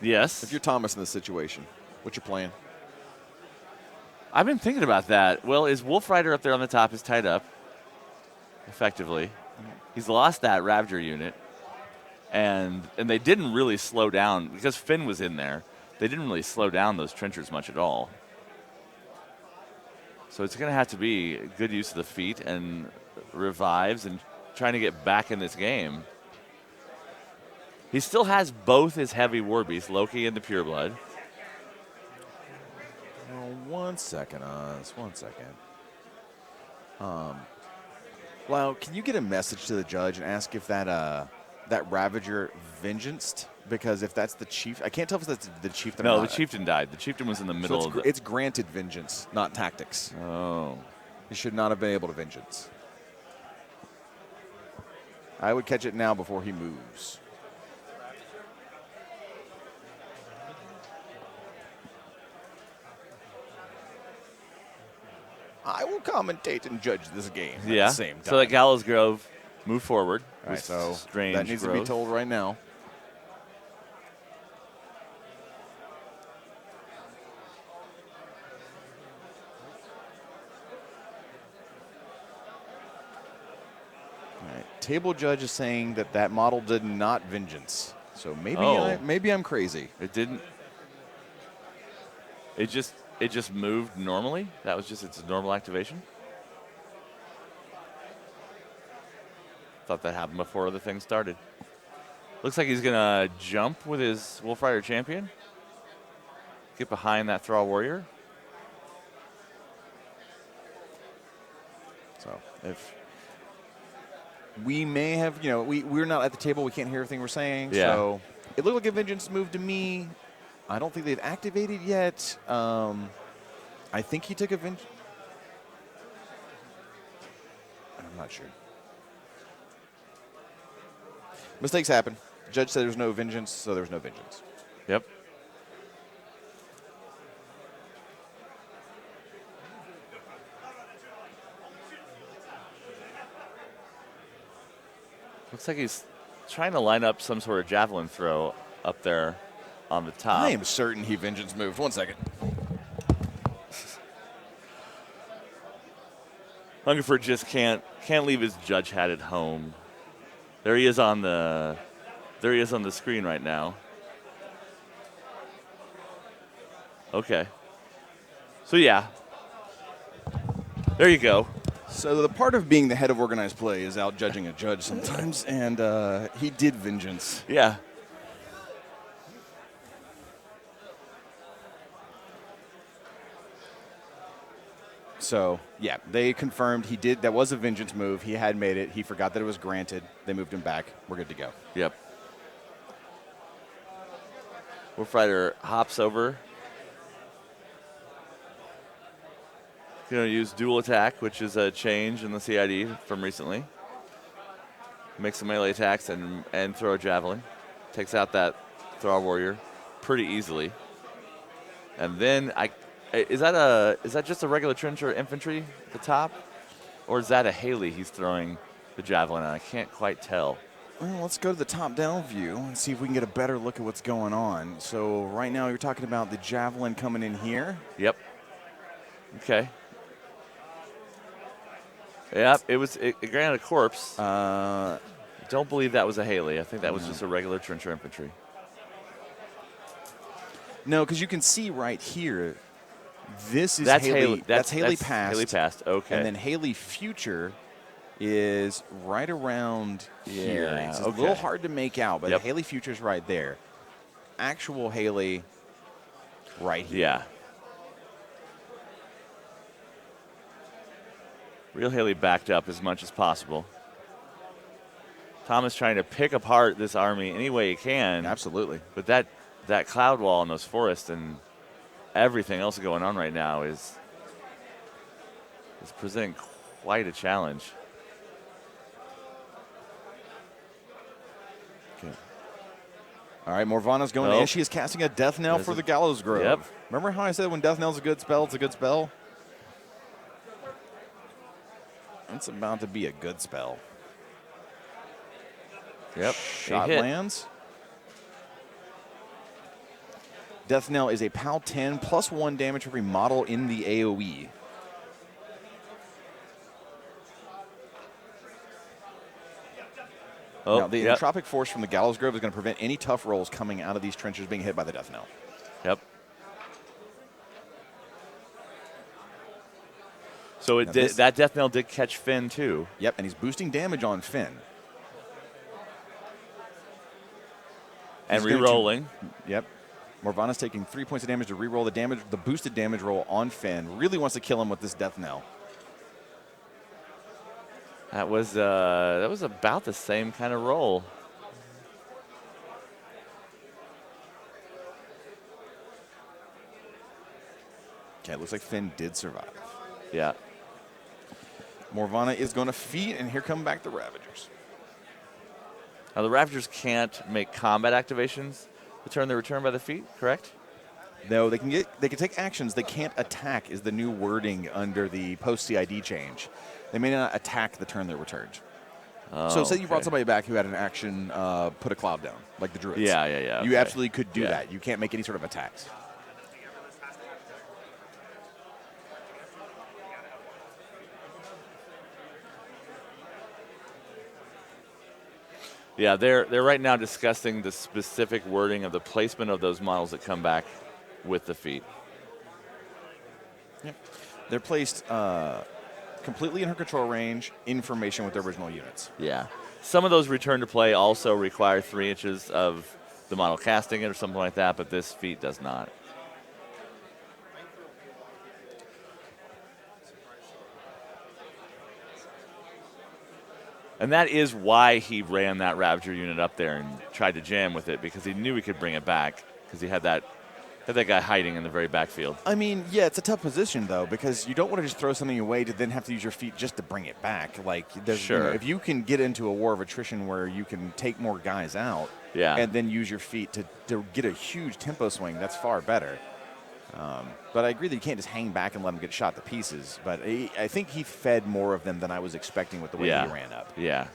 S2: yes.
S1: if you're Thomas in this situation, what's your plan?
S2: I've been thinking about that. Well, is Wolf Rider up there on the top is tied up, effectively. He's lost that Ravager unit, and they didn't really slow down because Finn was in there. They didn't really slow down those trenchers much at all. So it's going to have to be good use of the feet and revives and trying to get back in this game. He still has both his heavy war beasts, Loki and the Pureblood.
S1: Oh, 1 second, Oz. 1 second. Lau, can you get a message to the judge and ask if that Ravager vengeanced? Because if that's the chief, I can't tell if that's the chieftain.
S2: No,
S1: or not.
S2: the chieftain died. The chieftain was in the middle
S1: So
S2: of the.
S1: it's granted vengeance, not tactics.
S2: Oh.
S1: He should not have been able to vengeance. I would catch it now before he moves. I will commentate and judge this game at the same time.
S2: So that Gallows Grove move forward.
S1: All right, so
S2: Strange
S1: that needs to be told right now. All right, table judge is saying that model did not vengeance. So maybe
S2: Oh.
S1: maybe I'm crazy.
S2: It didn't. It just moved normally. That was just its normal activation. Thought that happened before the thing started. Looks like he's gonna jump with his Wolf Rider champion. Get behind that Thrall Warrior.
S1: So if we may have, we're not at the table. We can't hear everything we're saying.
S2: Yeah.
S1: So it looked like a vengeance move to me. I don't think they've activated yet. I think he took a vengeance. I'm not sure. Mistakes happen. Judge said there was no vengeance, so there was no vengeance.
S2: Yep. Looks like he's trying to line up some sort of javelin throw up there on the top.
S1: I am certain he vengeance moved. 1 second.
S2: Hungerford just can't leave his judge hat at home. There he is on the screen right now. Okay. So yeah. There you go.
S1: So the part of being the head of organized play is out judging a judge sometimes, and he did vengeance.
S2: Yeah.
S1: So, yeah, they confirmed he did. That was a vengeance move. He had made it. He forgot that it was granted. They moved him back. We're good to go.
S2: Yep. Wolf Rider hops over. Going to use dual attack, which is a change in the CID from recently. Make some melee attacks and throw a javelin. Takes out that Thrall Warrior pretty easily. And then is that just a regular trencher infantry at the top? Or is that a Haley he's throwing the javelin at? I can't quite tell.
S1: Well, let's go to the top-down view and see if we can get a better look at what's going on. So right now you're talking about the javelin coming in here.
S2: Yep. Okay. Yep, it granted a corpse. Don't believe that was a Haley. I think that was just a regular trencher infantry.
S1: No, because you can see right here, this is
S2: That's
S1: Haley. That's
S2: Haley
S1: past.
S2: Haley past, okay.
S1: And then Haley future is right around here.
S2: Yeah,
S1: It's a
S2: okay.
S1: little hard to make out, but
S2: Yep.
S1: Haley future's right there. Actual Haley right here.
S2: Yeah. Real Haley backed up as much as possible. Thomas trying to pick apart this army any way he can.
S1: Absolutely.
S2: But that cloud wall and those forests and everything else going on right now is presenting quite a challenge.
S1: Okay. All right, Morvana's going in. She is casting a Death Knell for the Gallows Grove.
S2: Yep.
S1: Remember how I said when Death Knell's a good spell, it's a good spell? It's about to be a good spell.
S2: Yep.
S1: Shot lands. Death Knell is a PAL 10 plus 1 damage for every model in the AoE. Now, the entropic force from the Gallows Grove is going to prevent any tough rolls coming out of these trenches being hit by the Death Knell.
S2: Yep. So that Death Knell did catch Finn too.
S1: Yep, and he's boosting damage on Finn.
S2: And re-rolling.
S1: Yep. Morvana's taking 3 points of damage to re-roll the boosted damage roll on Finn. Really wants to kill him with this Death Knell.
S2: That was about the same kind of roll.
S1: Okay, it looks like Finn did survive.
S2: Yeah.
S1: Morvana is going to feed, and here come back the Ravagers.
S2: Now the Ravagers can't make combat activations to turn their return by the feet, correct?
S1: No, they can take actions. They can't attack is the new wording under the post-CID change. They may not attack the turn they're returned. So say you brought somebody back who had an action, put a cloud down, like the Druids.
S2: Yeah.
S1: You absolutely could do that. You can't make any sort of attacks.
S2: Yeah, they're right now discussing the specific wording of the placement of those models that come back with the feet.
S1: Yep. They're placed completely in her control range, information with the original units.
S2: Yeah. Some of those return to play also require 3 inches of the model casting it or something like that, but this feat does not. And that is why he ran that Ravager unit up there and tried to jam with it, because he knew he could bring it back, because he had that guy hiding in the very backfield.
S1: I mean, yeah, it's a tough position, though, because you don't want to just throw something away to then have to use your feet just to bring it back. Like,
S2: Sure.
S1: If you can get into a war of attrition where you can take more guys out and then use your feet to get a huge tempo swing, that's far better. But I agree that you can't just hang back and let them get shot to pieces. But I think he fed more of them than I was expecting with the way he ran up.
S2: Yeah.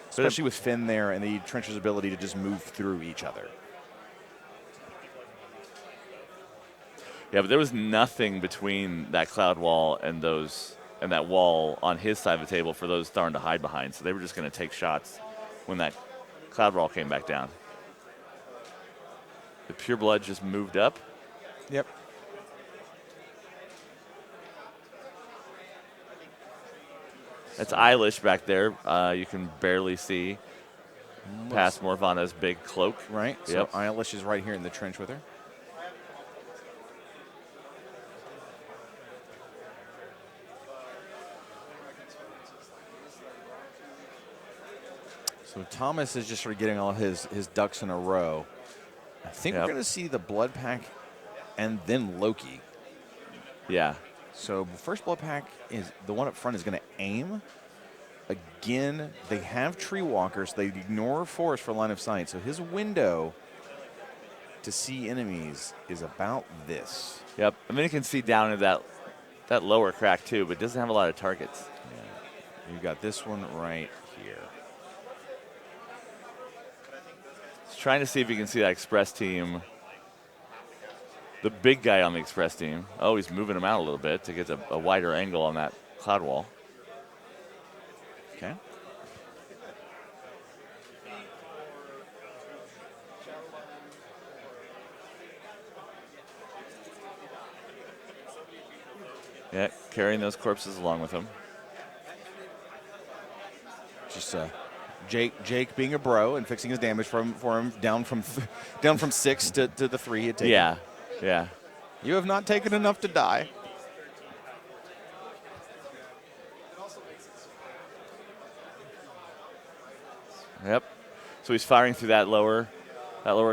S1: Especially with Finn there and the Trencher's ability to just move through each other.
S2: Yeah, but there was nothing between that cloud wall and that wall on his side of the table for those Tharn to hide behind. So they were just going to take shots when that cloud wall came back down. The Pure Blood just moved up.
S1: Yep.
S2: That's Eilish back there. You can barely see past Morvana's big cloak.
S1: Right.
S2: Yep.
S1: So Eilish is right here in the trench with her. So Thomas is just sort of getting all his ducks in a row. I think we're going to see the Blood Pack and then Loki.
S2: Yeah.
S1: So the first Blood Pack is the one up front is going to aim. Again, they have Tree Walkers. They ignore Forest for line of sight. So his window to see enemies is about this.
S2: Yep. I mean, you can see down into that lower crack too, but it doesn't have a lot of targets.
S1: Yeah. You got this one right here.
S2: He's trying to see if he can see that Express team. The big guy on the Express team. Oh, he's moving him out a little bit to get a wider angle on that cloud wall.
S1: Okay.
S2: Yeah, carrying those corpses along with him.
S1: Just Jake being a bro and fixing his damage for him down from 6 to the 3 he had taken.
S2: Yeah, yeah.
S1: You have not taken enough to die.
S2: Yep. So he's firing through that lower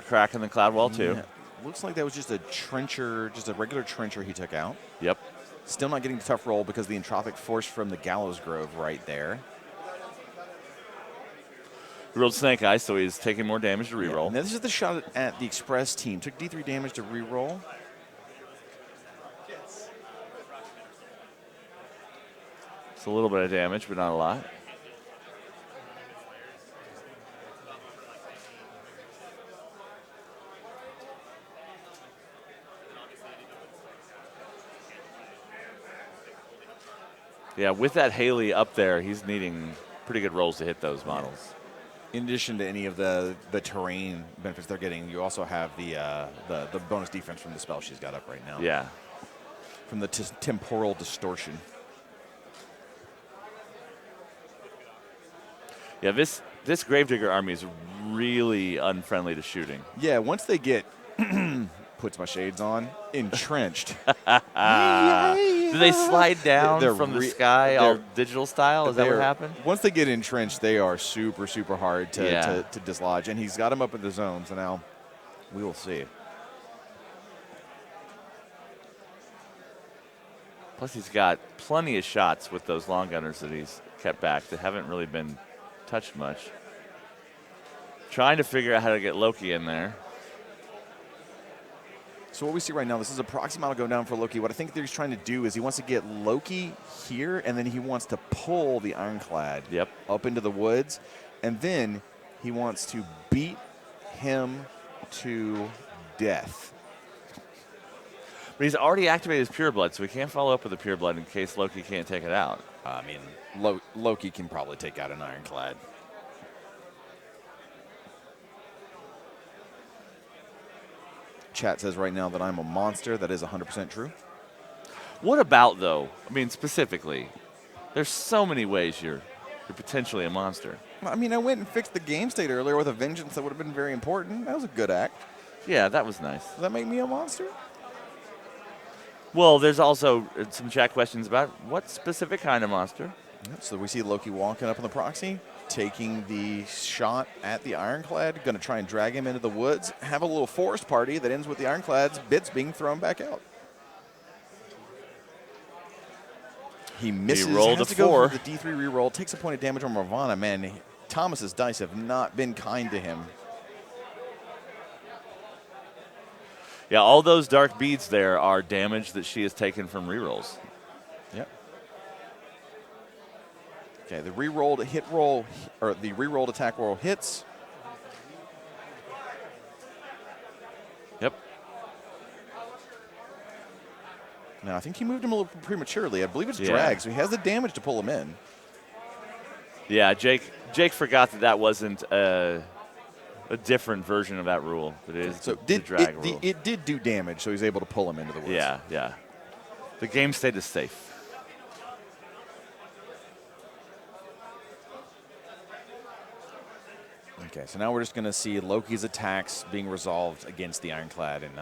S2: crack in the cloud wall too.
S1: Yeah. Looks like that was just a trencher, just a regular trencher he took out.
S2: Yep.
S1: Still not getting the tough roll because of the entropic force from the Gallows Grove right there.
S2: He rolled Snake Eyes, so he's taking more damage to reroll.
S1: Yeah. Now this is the shot at the Express team. Took D3 damage to reroll.
S2: It's a little bit of damage, but not a lot. Yeah, with that Haley up there, he's needing pretty good rolls to hit those models.
S1: In addition to any of the terrain benefits they're getting, you also have the bonus defense from the spell she's got up right now.
S2: Yeah.
S1: From the temporal distortion.
S2: Yeah, this Gravedigger army is really unfriendly to shooting.
S1: Yeah, once they get puts my shades on, entrenched.
S2: Do they slide down from the sky all digital style? Is that what happened?
S1: Once they get entrenched, they are super, super hard to dislodge. And he's got them up in the zone, so now we will see.
S2: Plus, he's got plenty of shots with those long gunners that he's kept back that haven't really been touched much. Trying to figure out how to get Loki in there.
S1: So what we see right now, this is a proxy model going down for Loki. What I think that he's trying to do is he wants to get Loki here, and then he wants to pull the Ironclad up into the woods, and then he wants to beat him to death.
S2: But he's already activated his Pure Blood, so he can't follow up with the Pure Blood in case Loki can't take it out.
S1: I mean, Loki can probably take out an Ironclad. chat says right now that I'm a monster. That is 100% true.
S2: What about, though? I mean, specifically, there's so many ways you're potentially a monster.
S1: I mean, I went and fixed the game state earlier with a vengeance that would have been very important. That was a good act.
S2: Yeah, that was nice.
S1: Does that make me a monster?
S2: Well, there's also some chat questions about what specific kind of monster.
S1: Yep, so we see Loki walking up on the proxy, taking the shot at the Ironclad, going to try and drag him into the woods, have a little forest party that ends with the Ironclad's bits being thrown back out. He misses.
S2: He rolled
S1: has
S2: a
S1: to go
S2: 4.
S1: for the D3 reroll, takes a point of damage on Morvana. Man, Thomas's dice have not been kind to him.
S2: Yeah, all those dark beads there are damage that she has taken from rerolls.
S1: Yep. Okay, the rerolled hit roll, or the rerolled attack roll hits.
S2: Yep.
S1: Now, I think he moved him a little prematurely. I believe it's
S2: Yeah.
S1: drag, so he has the damage to pull him in.
S2: Yeah, Jake forgot that wasn't a different version of that rule. It is
S1: So
S2: the drag rule.
S1: it did do damage, so he's able to pull him into the woods.
S2: Yeah, yeah. The game state is safe.
S1: Okay, so now we're just going to see Loki's attacks being resolved against the Ironclad and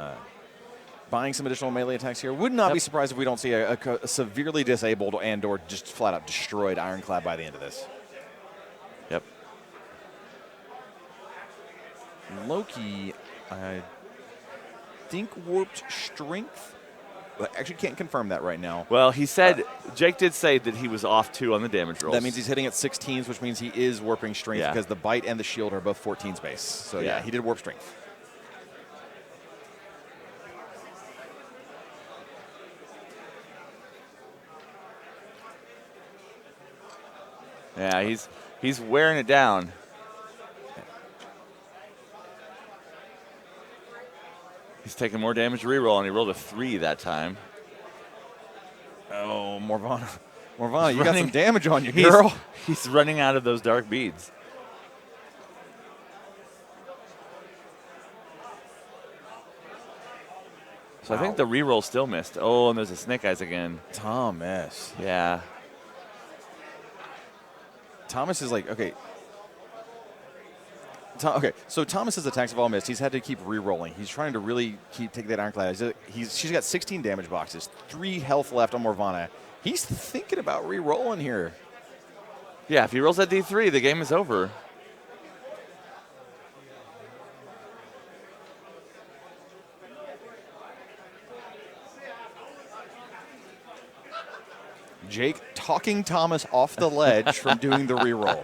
S1: buying some additional melee attacks here. Would not be surprised if we don't see a severely disabled and or just flat out destroyed Ironclad by the end of this.
S2: Yep.
S1: Loki, I think warped strength. I actually can't confirm that right now.
S2: Well, he said, Jake did say that he was off 2 on the damage rolls.
S1: That means he's hitting at 16s, which means he is warping strength
S2: Yeah.
S1: because the bite and the shield are both 14s base. So yeah, he did warp strength.
S2: Yeah, he's wearing it down. He's taking more damage to reroll, and he rolled a 3 that time.
S1: Oh, Morvana. Morvana, you got some damage on you, girl.
S2: He's running out of those dark beads. So I think the reroll still missed. Oh, and there's a Snake Eyes again.
S1: Thomas.
S2: Yeah.
S1: Thomas is like, okay. Okay, so Thomas's attacks have all missed. He's had to keep re-rolling. He's trying to really take that Ironclad. She's got 16 damage boxes, 3 health left on Morvana. He's thinking about re-rolling here.
S2: Yeah, if he rolls that D3, the game is over.
S1: Jake talking Thomas off the ledge from doing the re-roll.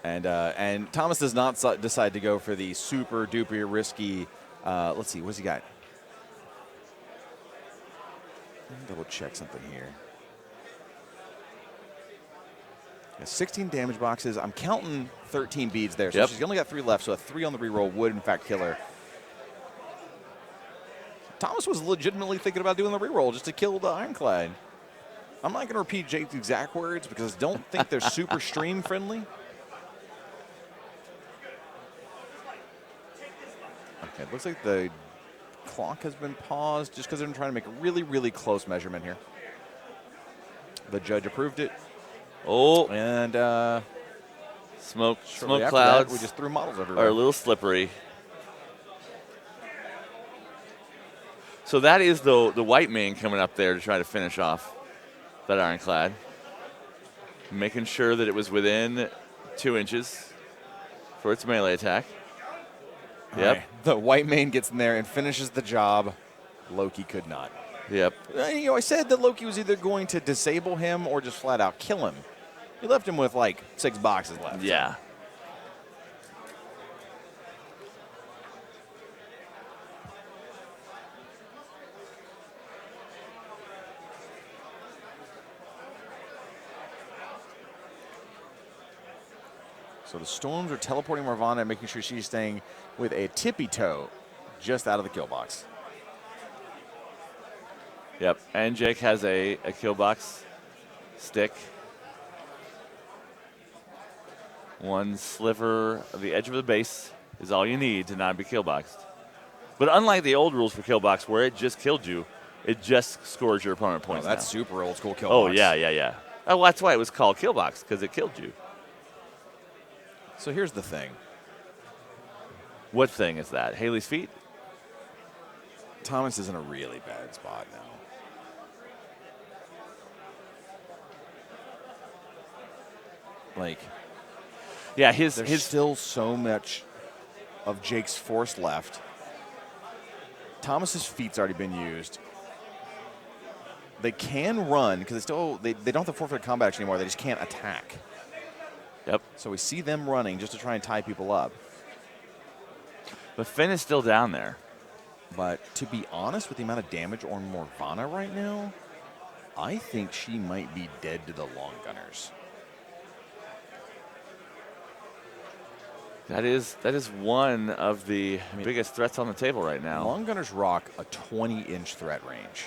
S1: And Thomas does not decide to go for the super duper risky. Let's see, what's he got? Let me double check something here. 16 damage boxes. I'm counting 13 beads there, so she's only got 3 left. So a 3 on the reroll would in fact kill her. Thomas was legitimately thinking about doing the reroll just to kill the Ironclad. I'm not going to repeat Jake's exact words because I don't think they're super stream friendly. Okay, it looks like the clock has been paused just because they're trying to make a really, really close measurement here. The judge approved it.
S2: Oh.
S1: And
S2: smoke
S1: after
S2: clouds.
S1: that, we just threw models everywhere.
S2: Are a little slippery. So that is the white man coming up there to try to finish off that Ironclad. Making sure that it was within 2 inches for its melee attack. Yep.
S1: Right. The white mane gets in there and finishes the job. Loki could not.
S2: Yep.
S1: I said that Loki was either going to disable him or just flat out kill him. He left him with like 6 boxes left.
S2: Yeah.
S1: So the storms are teleporting Morvana and making sure she's staying with a tippy toe just out of the kill box.
S2: Yep. And Jake has a kill box stick. One sliver of the edge of the base is all you need to not be kill boxed. But unlike the old rules for kill box where it just killed you, it just scores your opponent points.
S1: That's
S2: now.
S1: super old school kill
S2: Oh,
S1: box.
S2: yeah. Oh, well, that's why it was called kill box, because it killed you.
S1: So here's the thing.
S2: What thing is that? Haley's feet?
S1: Thomas is in a really bad spot now. Like,
S2: Yeah,
S1: there's still so much of Jake's force left. Thomas's feet's already been used. They can run because they don't have to forfeit combat action anymore. They just can't attack.
S2: Yep.
S1: So we see them running just to try and tie people up.
S2: But Finn is still down there.
S1: But to be honest, with the amount of damage on Morvana right now, I think she might be dead to the long gunners.
S2: That is one of the biggest threats on the table right now.
S1: Long gunners rock a 20-inch threat range.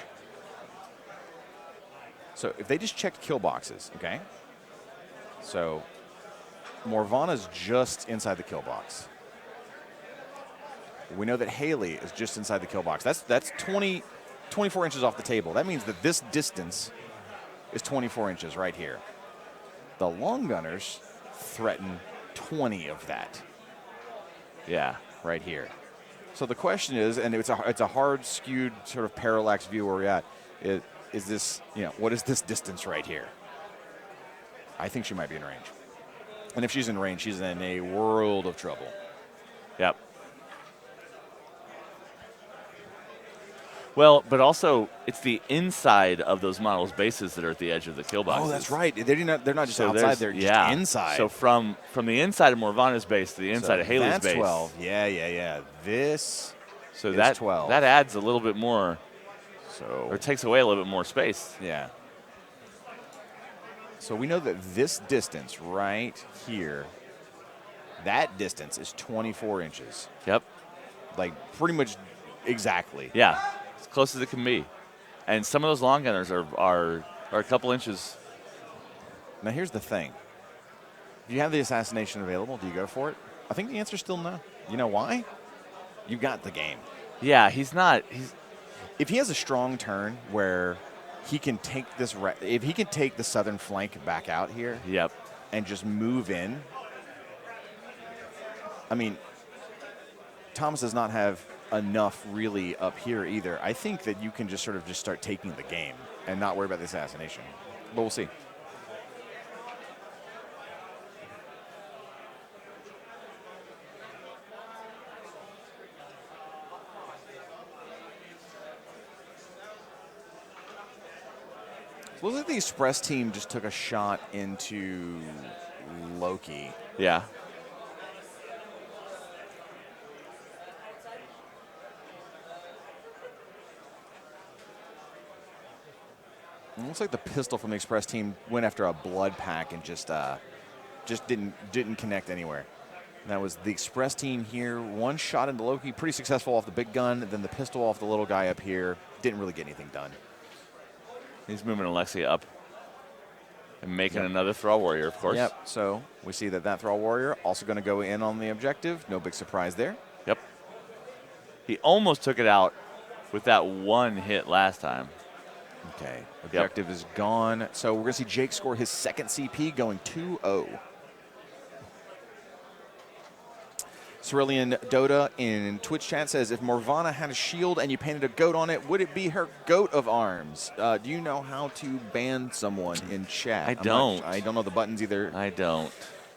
S1: So if they just checked kill boxes, okay? So Morvana's just inside the kill box. We know that Haley is just inside the kill box. That's 24 inches off the table. That means that this distance is 24 inches right here. The long gunners threaten 20 of that.
S2: Yeah.
S1: Right here. So the question is, and it's a hard skewed sort of parallax view where we're at, is this, what is this distance right here? I think she might be in range. And if she's in range, she's in a world of trouble.
S2: Yep. Well, but also it's the inside of those models' bases that are at the edge of the kill boxes.
S1: Oh, that's right. They're not just outside; they're just inside.
S2: So from the inside of Morvana's base to the inside of Haley's
S1: that's
S2: base.
S1: 12. Yeah. This.
S2: So
S1: is
S2: that
S1: 12.
S2: That adds a little bit more. Or takes away a little bit more space.
S1: Yeah. So we know that this distance right here, that distance is 24 inches.
S2: Yep.
S1: Like pretty much exactly.
S2: Yeah. As close as it can be. And some of those long gunners are a couple inches.
S1: Now here's the thing. If you have the assassination available, do you go for it? I think the answer is still no. You know why? You've got the game.
S2: Yeah,
S1: if he has a strong turn where he can take this, if he can take the southern flank back out here,
S2: yep,
S1: and just move in. I mean, Thomas does not have enough really up here either. I think that you can just sort of just start taking the game and not worry about the assassination. But we'll see. Looks like the Express team just took a shot into Loki.
S2: Yeah.
S1: It looks like the pistol from the Express team went after a blood pack and just didn't connect anywhere. And that was the Express team here. One shot into Loki, pretty successful off the big gun. Then the pistol off the little guy up here. Didn't really get anything done.
S2: He's moving Alexia up and making another Thrall Warrior, of course.
S1: Yep. So we see that Thrall Warrior also going to go in on the objective. No big surprise there.
S2: Yep. He almost took it out with that one hit last time.
S1: Okay. Objective is gone. So we're going to see Jake score his second CP, going 2-0. Cerulean Dota in Twitch chat says, if Morvana had a shield and you painted a goat on it, would it be her goat of arms? Do you know how to ban someone in chat?
S2: I don't.
S1: I don't know the buttons either.
S2: I don't.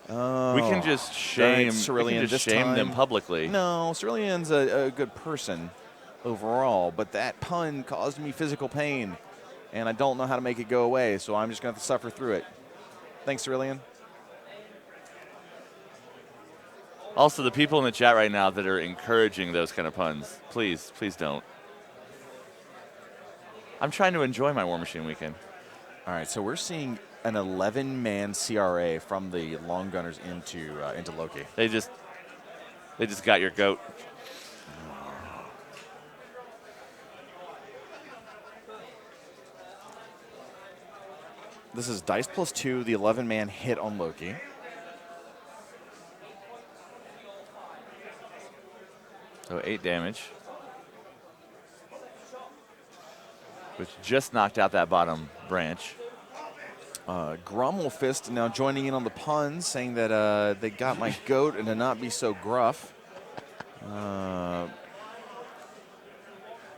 S1: Oh,
S2: we can just shame
S1: Cerulean.
S2: We can just shame them publicly.
S1: No, Cerulean's a good person overall, but that pun caused me physical pain, and I don't know how to make it go away, so I'm just going to have to suffer through it. Thanks, Cerulean.
S2: Also, the people in the chat right now that are encouraging those kind of puns, please don't. I'm trying to enjoy my War Machine weekend.
S1: All right, so we're seeing an 11-man CRA from the long gunners into Loki.
S2: They just got your goat.
S1: This is dice +2, the 11-man hit on Loki.
S2: So 8 damage. Which just knocked out that bottom branch.
S1: Grommelfist now joining in on the puns, saying that they got my goat and to not be so gruff.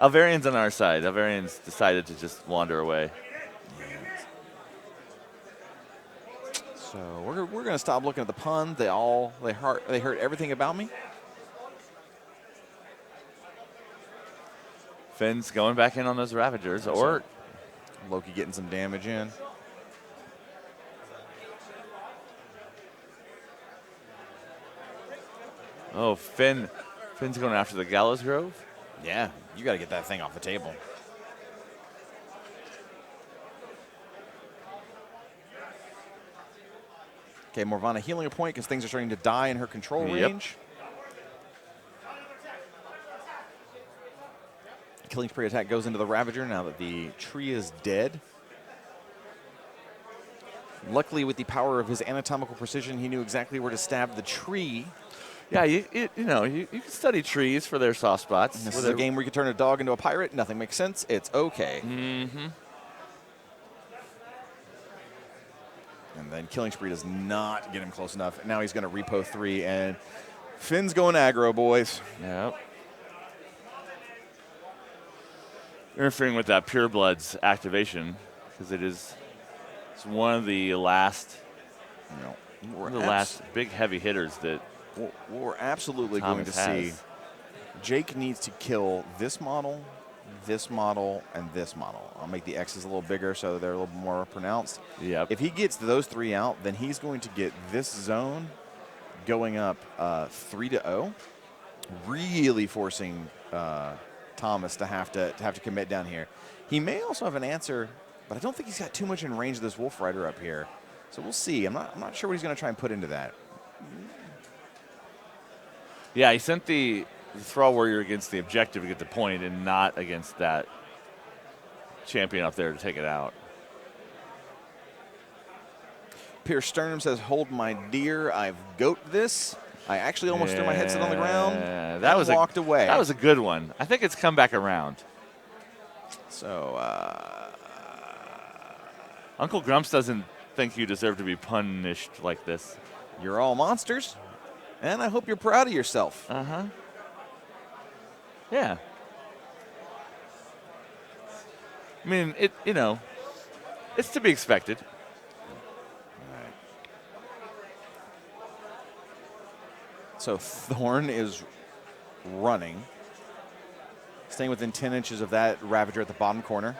S2: Alvarian's on our side. Alvarian's decided to just wander away.
S1: So we're going to stop looking at the pun. They heard everything about me.
S2: Finn's going back in on those Ravagers, or
S1: Loki getting some damage in.
S2: oh, Finn's going after the Gallows Grove.
S1: Yeah, you got to get that thing off the table. Okay, Morvana healing a point because things are starting to die in her control range. Killing Spree attack goes into the Ravager now that the tree is dead. Luckily, with the power of his anatomical precision, he knew exactly where to stab the tree.
S2: Yeah, you can study trees for their soft spots.
S1: This is a game where you can turn a dog into a pirate. Nothing makes sense. It's okay.
S2: Mm-hmm.
S1: And then Killing Spree does not get him close enough. Now he's going to repo 3, and Finn's going aggro, boys.
S2: Yep. Interfering with that Purebloods activation because it's one of the last, last big heavy hitters that
S1: we're absolutely
S2: Thomas
S1: going to see. Jake needs to kill this model, and this model. I'll make the X's a little bigger so they're a little more pronounced.
S2: Yep.
S1: If he gets those 3 out, then he's going to get this zone going up 3-0, really forcing Thomas to have to commit down here. He may also have an answer, but I don't think he's got too much in range of this Wolf Rider up here. So we'll see. I'm not sure what he's going to try and put into that.
S2: Yeah, he sent the Thrall Warrior against the objective to get the point and not against that champion up there to take it out.
S1: Pierce Sternum says, "Hold my deer, I've goat this." I actually almost threw my headset on the ground.
S2: That was
S1: walked away.
S2: That was a good one. I think it's come back around.
S1: So
S2: Uncle Grumps doesn't think you deserve to be punished like this.
S1: You're all monsters, and I hope you're proud of yourself.
S2: Uh-huh. Yeah. I mean, it's to be expected.
S1: So Thorn is running, staying within 10 inches of that Ravager at the bottom corner.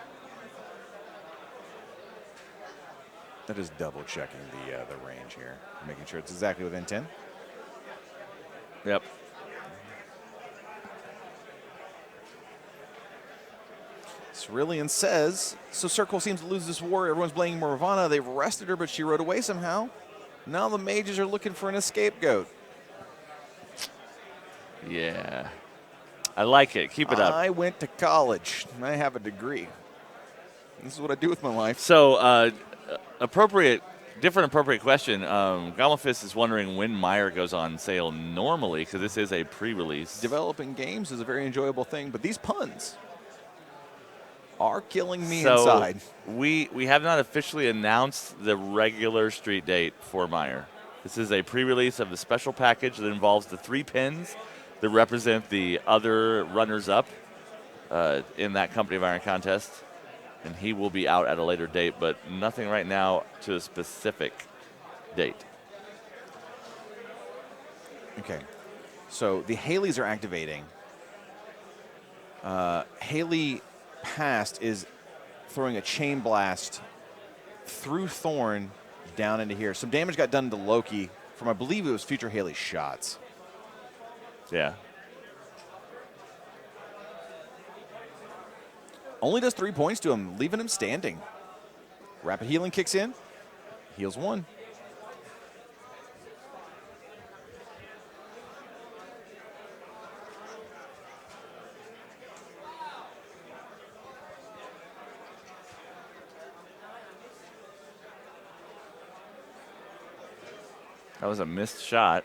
S1: That is double checking the range here, making sure it's exactly within 10.
S2: Yep.
S1: Cerulean says, so Circle seems to lose this war. Everyone's blaming Morvana. They've arrested her, but she rode away somehow. Now the mages are looking for an scapegoat.
S2: Yeah. I like it. Keep it up.
S1: I went to college. I have a degree. This is what I do with my life.
S2: So, different appropriate question. Gommelfist is wondering when Meyer goes on sale normally, because this is a pre-release.
S1: Developing games is a very enjoyable thing, but these puns are killing me
S2: so
S1: inside.
S2: We have not officially announced the regular street date for Meyer. This is a pre-release of the special package that involves the 3 pins that represent the other runners-up in that Company of Iron contest. And he will be out at a later date, but nothing right now to a specific date.
S1: Okay. So the Haleys are activating. Haley Past is throwing a chain blast through Thorn down into here. Some damage got done to Loki from, I believe it was future Haley shots.
S2: Yeah.
S1: Only does 3 points to him, leaving him standing. Rapid healing kicks in. Heals 1.
S2: That was a missed shot.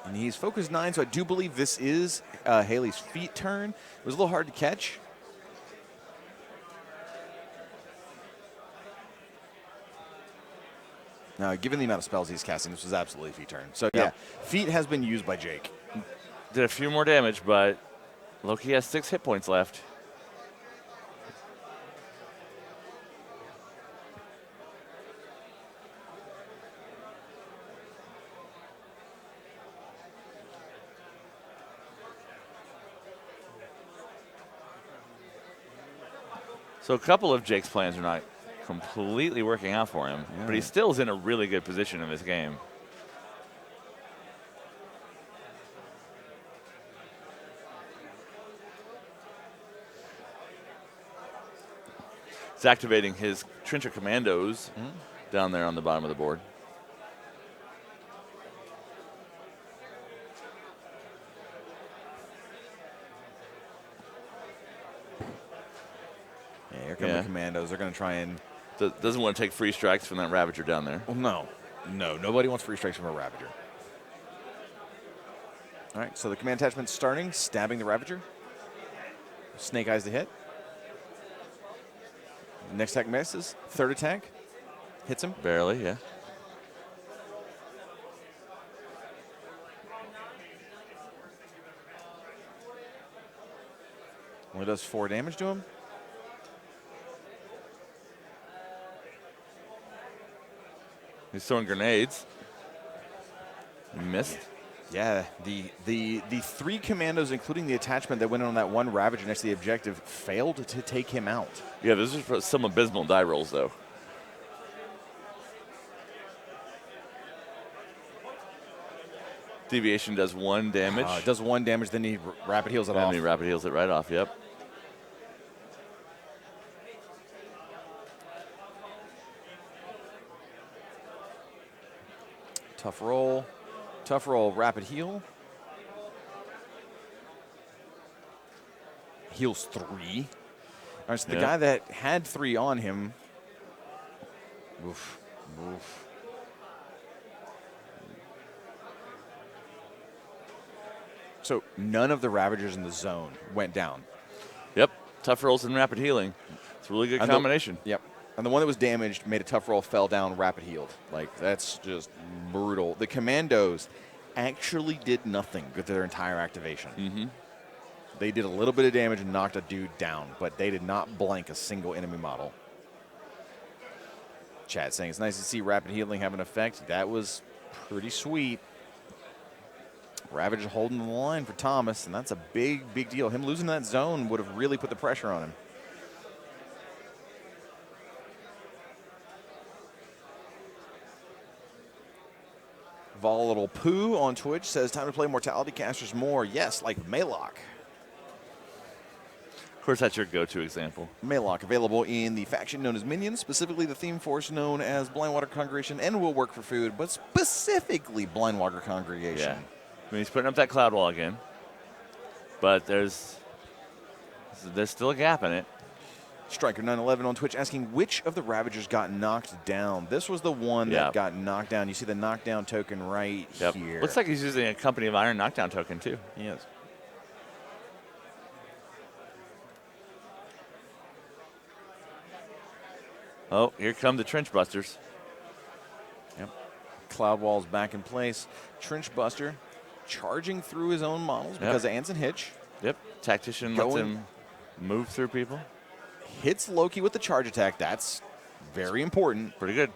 S1: And he's focus 9, so I do believe this is Haley's feet turn. It was a little hard to catch. Now, given the amount of spells he's casting, this was absolutely feet turn. So, yeah, feet has been used by Jake.
S2: Did a few more damage, but Loki has 6 hit points left. So a couple of Jake's plans are not completely working out for him, but he still is in a really good position in this game. He's activating his Trencher Commandos down there on the bottom of the board.
S1: Yeah, here come the Commandos. They're going to try and...
S2: Doesn't want to take free strikes from that Ravager down there.
S1: Well, no. No, nobody wants free strikes from a Ravager. All right, so the command attachment's starting, stabbing the Ravager. Snake Eyes to hit. Next attack misses. Third attack hits him.
S2: Barely, yeah.
S1: Only does 4 damage to him.
S2: He's throwing grenades. He missed.
S1: Yeah, the 3 commandos, including the attachment that went on that one Ravager next to the objective, failed to take him out.
S2: Yeah, those are some abysmal die rolls, though. Deviation does 1 damage.
S1: It does 1 damage, then he rapid heals it off.
S2: And he rapid heals it right off, yep.
S1: Tough roll. Tough roll, rapid heal. Heals 3. All right, so the guy that had 3 on him. Oof. Oof. So none of the Ravagers in the zone went down.
S2: Yep. Tough rolls and rapid healing. It's a really good combination.
S1: Yep. And the one that was damaged made a tough roll, fell down, rapid healed. Like, that's just brutal. The Commandos actually did nothing with their entire activation.
S2: Mm-hmm.
S1: They did a little bit of damage and knocked a dude down, but they did not blank a single enemy model. Chad saying it's nice to see rapid healing have an effect. That was pretty sweet. Ravager holding the line for Thomas, and that's a big, big deal. Him losing that zone would have really put the pressure on him. Volatile Poo on Twitch says, time to play Mortality Casters more. Yes, like Maylock.
S2: Of course, that's your go-to example.
S1: Maylock, available in the faction known as Minions, specifically the theme force known as Blindwater Congregation, and will work for food, but specifically Blindwater Congregation.
S2: Yeah. I mean, he's putting up that cloud wall again, but there's still a gap in it.
S1: Striker911 on Twitch asking which of the Ravagers got knocked down. This was the one that got knocked down. You see the knockdown token right here.
S2: Looks like he's using a Company of Iron knockdown token, too.
S1: Yes.
S2: Oh, here come the Trench Busters.
S1: Yep. Cloud wall's back in place. Trench Buster charging through his own models because of Anson Hitch.
S2: Yep. Tactician lets him move through people.
S1: Hits Loki with the charge attack. That's very important.
S2: Pretty good.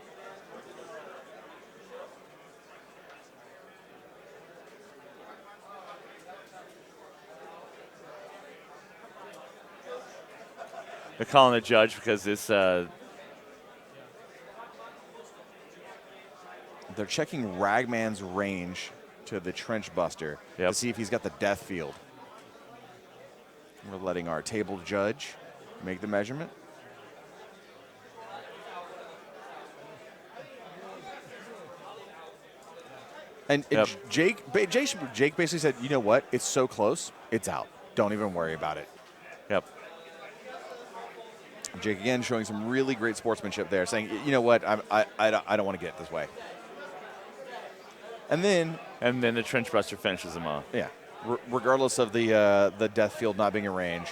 S2: They're calling the judge because this.
S1: They're checking Ragman's range to the Trench Buster to see if he's got the death field. We're letting our table judge make the measurement. And Jake basically said, you know what? It's so close. It's out. Don't even worry about it.
S2: Yep.
S1: Jake again showing some really great sportsmanship there, saying, you know what? I don't want to get it this way. And then
S2: the Trench Buster finishes him off.
S1: Yeah. Regardless of the death field not being in range,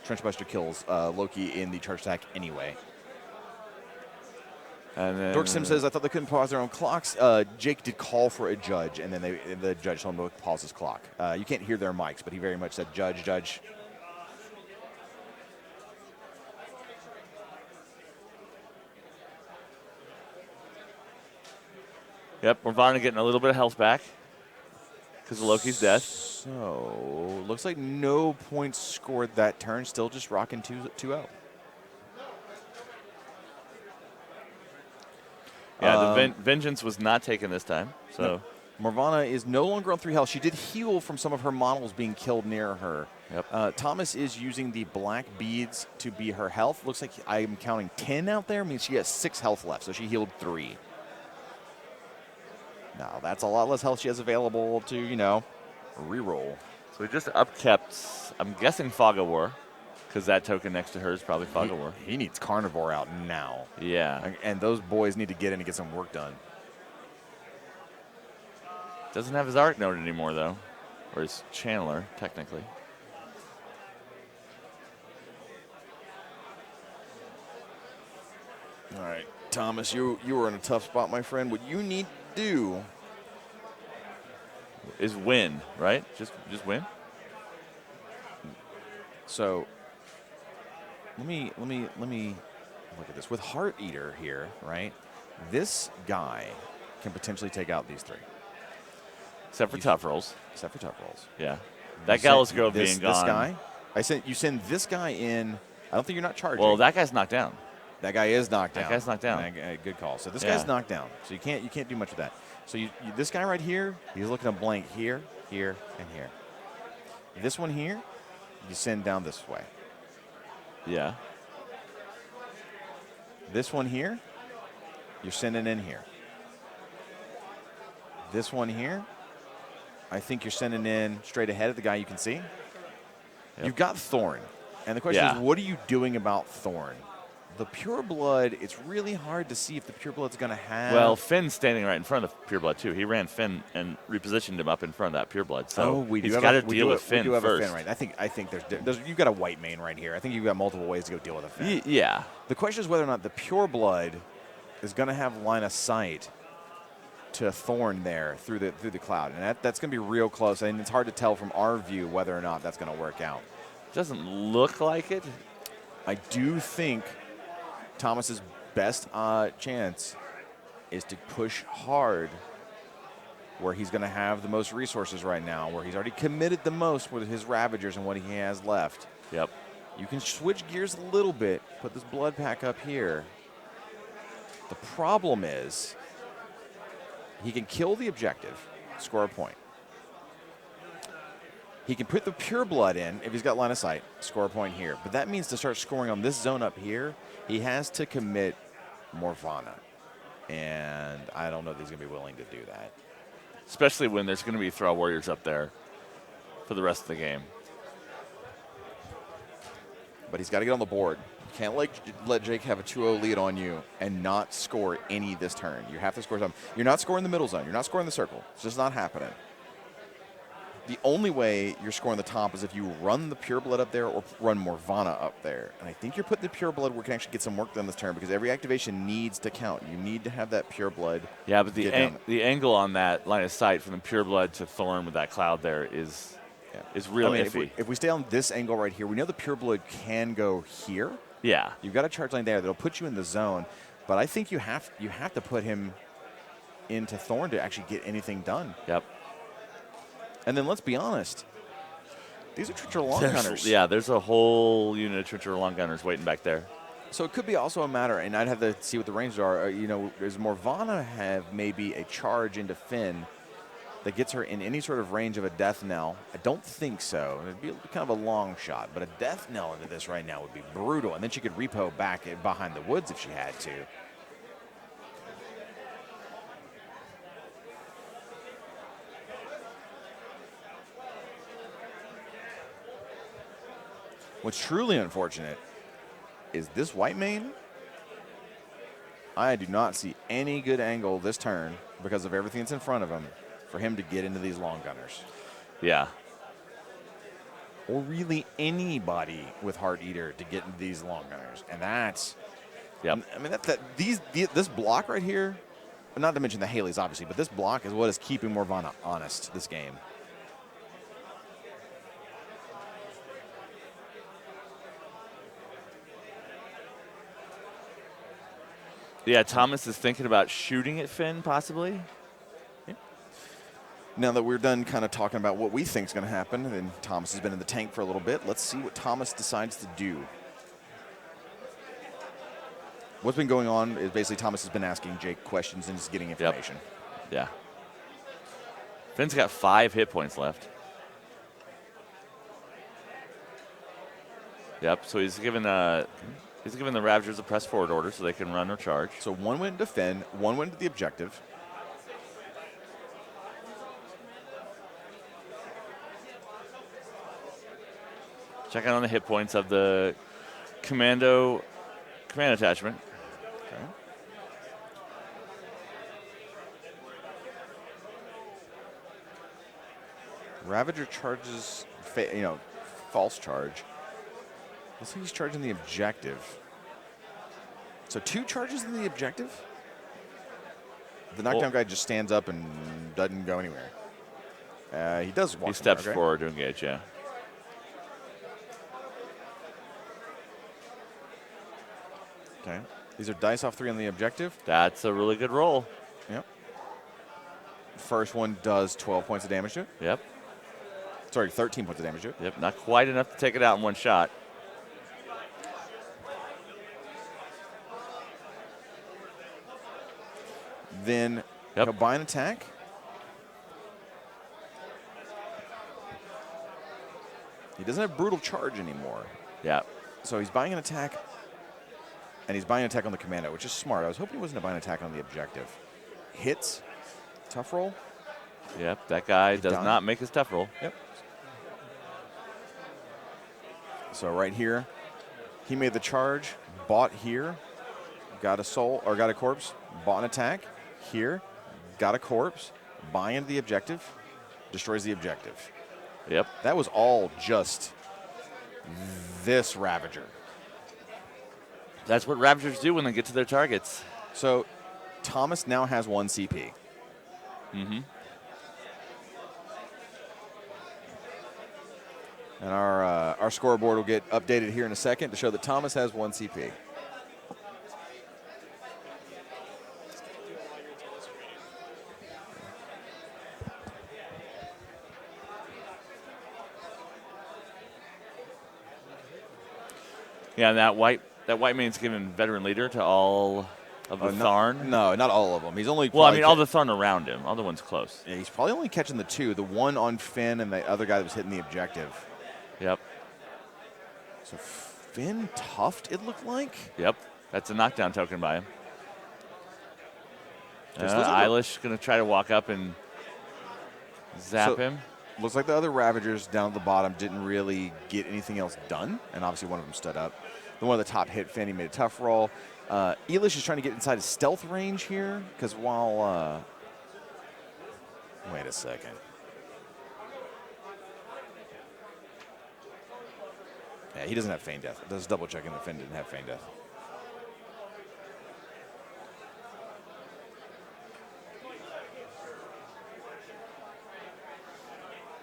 S1: Trenchbuster kills Loki in the charge attack anyway.
S2: And then
S1: Dork Sim says, I thought they couldn't pause their own clocks. Jake did call for a judge, and then the judge told him to pause his clock. You can't hear their mics, but he very much said, judge, judge.
S2: Yep, Morvana getting a little bit of health back because of Loki's death.
S1: So, looks like no points scored that turn. Still just rocking 2-0.
S2: Yeah, the Vengeance was not taken this time. So
S1: Morvana is no longer on 3 health. She did heal from some of her models being killed near her.
S2: Yep.
S1: Thomas is using the black beads to be her health. Looks like I'm counting 10 out there. Means she has 6 health left, so she healed 3. Now, that's a lot less health she has available to, reroll.
S2: So we just upkept, I'm guessing Fog of War, because that token next to her is probably Fog of War.
S1: He needs Carnivore out now.
S2: Yeah.
S1: And those boys need to get in and get some work done.
S2: Doesn't have his Arc Node anymore, though. Or his Channeler, technically.
S1: All right, Thomas, you were in a tough spot, my friend. What you need to do
S2: is win, right? Just win.
S1: So let me look at this. With Heart Eater here, right? This guy can potentially take out these 3.
S2: Except for tough rolls.
S1: Except for tough rolls.
S2: Yeah. That Gallows Grove being gone.
S1: This guy, you send this guy in. I don't think you're not charging.
S2: Well, that guy's knocked down.
S1: That guy is knocked down.
S2: That guy's knocked down.
S1: Good call. So this guy's knocked down. So you can't do much with that. So this guy right here, he's looking at blank here, here, and here. This one here, you send down this way.
S2: Yeah.
S1: This one here, you're sending in here. This one here, I think you're sending in straight ahead of the guy you can see. Yep. You've got Thorn. And the question is, what are you doing about Thorn? The Pureblood, it's really hard to see if the Pureblood's going to have...
S2: Well, Finn's standing right in front of Pureblood, too. He ran Finn and repositioned him up in front of that Pureblood. So he's got to deal with Finn first.
S1: Finn, right. I think there's you've got a white mane right here. I think you've got multiple ways to go deal with a Finn.
S2: Yeah.
S1: The question is whether or not the Pureblood is going to have line of sight to Thorn there through the cloud. And that's going to be real close. And it's hard to tell from our view whether or not that's going to work out.
S2: Doesn't look like it.
S1: I do think Thomas's best chance is to push hard where he's going to have the most resources right now, where he's already committed the most with his Ravagers and what he has left.
S2: Yep.
S1: You can switch gears a little bit, put this blood pack up here. The problem is he can kill the objective, score a point. He can put the pure blood in if he's got line of sight, score a point here. But that means to start scoring on this zone up here, he has to commit Morvana. And I don't know that he's going to be willing to do that.
S2: Especially when there's going to be Thrall Warriors up there for the rest of the game.
S1: But he's got to get on the board. You can't let Jake have a 2-0 lead on you and not score any this turn. You have to score something. You're not scoring the middle zone. You're not scoring the circle. It's just not happening. The only way you're scoring the top is if you run the Pure Blood up there or run Morvana up there. And I think you're putting the Pure Blood where you can actually get some work done this turn because every activation needs to count. You need to have that Pure Blood.
S2: Yeah, but the angle on that line of sight from the Pure Blood to Thorn with that cloud there is real iffy.
S1: If we stay on this angle right here, we know the Pure Blood can go here.
S2: Yeah.
S1: You've got a charge line there that'll put you in the zone. But I think you have to put him into Thorn to actually get anything done.
S2: Yep.
S1: And then let's be honest, these are Trencher Long Gunners.
S2: Yeah, there's a whole unit of Trencher Long Gunners waiting back there.
S1: So it could be also a matter, and I'd have to see what the ranges are. Does Morvana have maybe a charge into Finn that gets her in any sort of range of a death knell? I don't think so. It'd be kind of a long shot, but a death knell into this right now would be brutal. And then she could repo back behind the woods if she had to. What's truly unfortunate is this white mane. I do not see any good angle this turn because of everything that's in front of him
S3: for him to get into these long gunners.
S2: Yeah.
S3: Or really anybody with Heart Eater to get into these long gunners. And that's,
S2: Yep.
S3: I mean, this block right here, not to mention the Haleys, obviously, but this block is what is keeping Morvana honest this game.
S2: Yeah, Thomas is thinking about shooting at Finn, possibly.
S3: Now that we're done kind of talking about what we think is going to happen, and Thomas has been in the tank for a little bit, let's see what Thomas decides to do. What's been going on is basically Thomas has been asking Jake questions and just getting information.
S2: Yeah. Finn's got 5 hit points left. Yep, so he's given the Ravagers a press forward order so they can run or charge.
S3: So 1 went to Finn, 1 went to the objective.
S2: Checking on the hit points of the command attachment.
S3: Okay. Ravager charges, false charge. Looks like he's charging the objective. So 2 charges in the objective? The knockdown guy just stands up and doesn't go anywhere. He does walk.
S2: He steps
S3: okay.
S2: forward to engage, yeah.
S3: Okay. These are dice off 3 on the objective.
S2: That's a really good roll.
S3: Yep. First one does 12 points of damage to it.
S2: Yep.
S3: Sorry, 13 points of damage to it.
S2: Yep, not quite enough to take it out in one shot.
S3: Then he'll buy an attack. He doesn't have brutal charge anymore.
S2: Yeah.
S3: So he's buying an attack, and he's buying an attack on the commando, which is smart. I was hoping he wasn't buying an attack on the objective. Hits, tough roll.
S2: Yep, that guy does
S3: done.
S2: not make his tough roll.
S3: Yep. So right here, he made the charge, bought here, got a soul, or got a corpse, bought an attack, here, got a corpse, buy into the objective, destroys the objective.
S2: Yep.
S3: That was all just this Ravager.
S2: That's what Ravagers do when they get to their targets.
S3: So Thomas now has 1 CP.
S2: Mm-hmm.
S3: And our scoreboard will get updated here in a second to show that Thomas has 1 CP.
S2: Yeah, and that white man's given veteran leader to all of the Tharn.
S3: No, not all of them. He's only.
S2: Well, I mean, all the Tharn around him. Other one's close.
S3: Yeah, he's probably only catching the 2. The one on Finn and the other guy that was hitting the objective.
S2: Yep.
S3: So Finn Tuft, it looked like.
S2: Yep. That's a knockdown token by him.
S3: Like
S2: Eilish going to try to walk up and zap him.
S3: Looks like the other Ravagers down at the bottom didn't really get anything else done, and obviously one of them stood up. The one at the top hit Finn. He made a tough roll. Eilish is trying to get inside his stealth range here, because while... wait a second. Yeah, he doesn't have feign death. Just double checking that Finn didn't have feign death.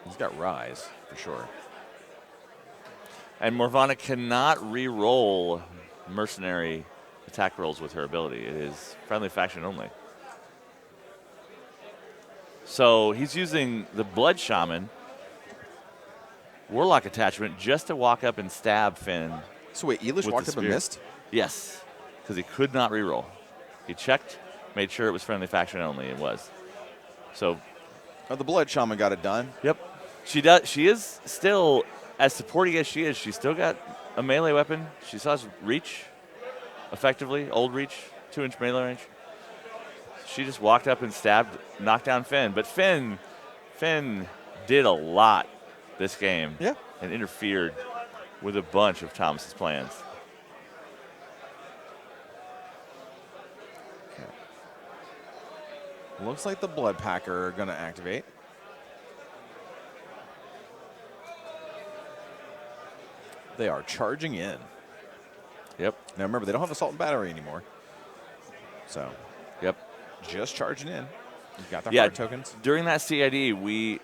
S3: He's got Rise, for sure.
S2: And Morvana cannot re-roll mercenary attack rolls with her ability. It is friendly faction only. So he's using the Blood Shaman Warlock attachment just to walk up and stab Finn.
S3: So wait, Eilish walked up and missed?
S2: Yes, because he could not re-roll. He checked, made sure it was friendly faction only. It was. So.
S3: Oh, the Blood Shaman got it done.
S2: Yep. She does. She is still, as supporting as she is, she's still got a melee weapon. She still has reach, effectively, old reach, 2-inch melee range. She just walked up and stabbed, knocked down Finn. But Finn did a lot this game.
S3: Yeah.
S2: And interfered with a bunch of Thomas's plans.
S3: Okay. Looks like the Blood Packer are going to activate. They are charging in.
S2: Yep.
S3: Now remember, they don't have Assault and Battery anymore. So,
S2: Yep.
S3: just charging in. You got their
S2: Yeah.
S3: heart tokens.
S2: During that CID, we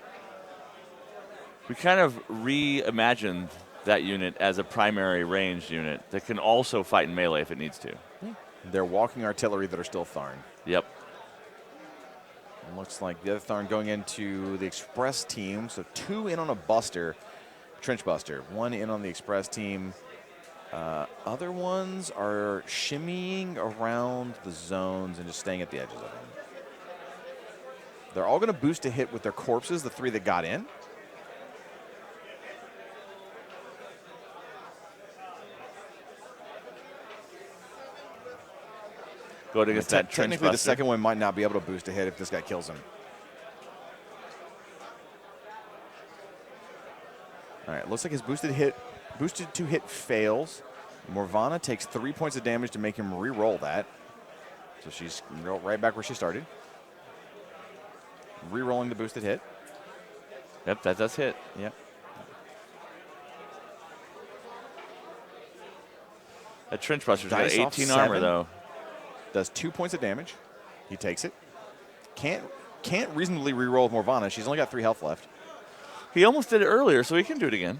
S2: kind of reimagined that unit as a primary ranged unit that can also fight in melee if it needs to.
S3: They're walking artillery that are still Tharn.
S2: Yep.
S3: Looks like the other Tharn going into the Express team. So 2 in on a Buster, Trench Buster. 1 in on the Express team. Other ones are shimmying around the zones and just staying at the edges of them. They're all going to boost a hit with their corpses, the 3 that got in.
S2: Go against that Trench
S3: Technically, the
S2: Buster.
S3: second one might not be able to boost a hit if this guy kills him. All right, looks like his boosted to hit fails. Morvana takes 3 points of damage to make him re-roll that. So she's right back where she started. Re-rolling the boosted hit.
S2: Yep, that does hit.
S3: Yep.
S2: That Trench Buster's got
S3: Dice off
S2: 18 armor,
S3: 7.
S2: though.
S3: Does 2 points of damage. He takes it. Can't reasonably re-roll with Morvana. She's only got 3 health left.
S2: He almost did it earlier, so he can do it again.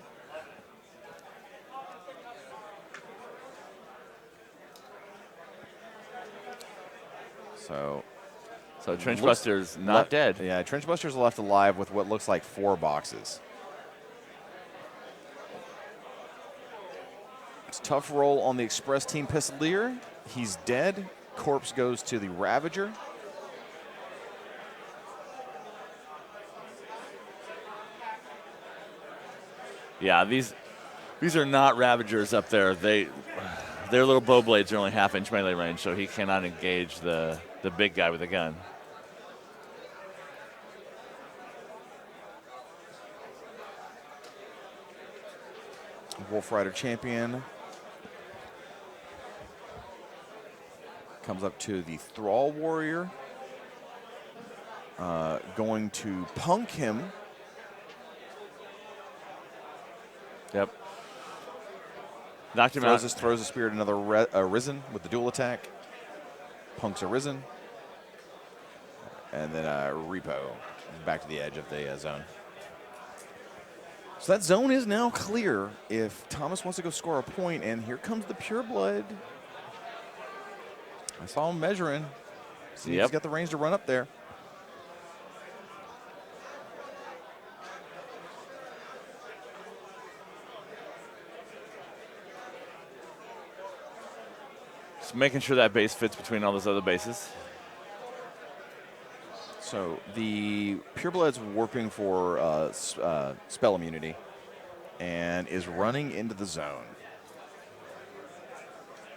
S3: So
S2: Trench Buster's not dead.
S3: Yeah, Trench Buster's left alive with what looks like 4 boxes. It's a tough roll on the Express team Pistolier. He's dead. Corpse goes to the Ravager.
S2: Yeah, these are not Ravagers up there. Their little bow blades are only half-inch melee range, so he cannot engage the big guy with a gun.
S3: Wolf Rider champion comes up to the Thrall Warrior. Going to punk him.
S2: Yep. Knocked him
S3: Throws
S2: out.
S3: a spear at another Risen with the dual attack. Punks a Risen. And then Repo back to the edge of the zone. So that zone is now clear if Thomas wants to go score a point, and here comes the Pureblood. I saw him measuring. See if he's got the range to run up there.
S2: Just making sure that base fits between all those other bases.
S3: So the Pureblood's warping for spell immunity and is running into the zone.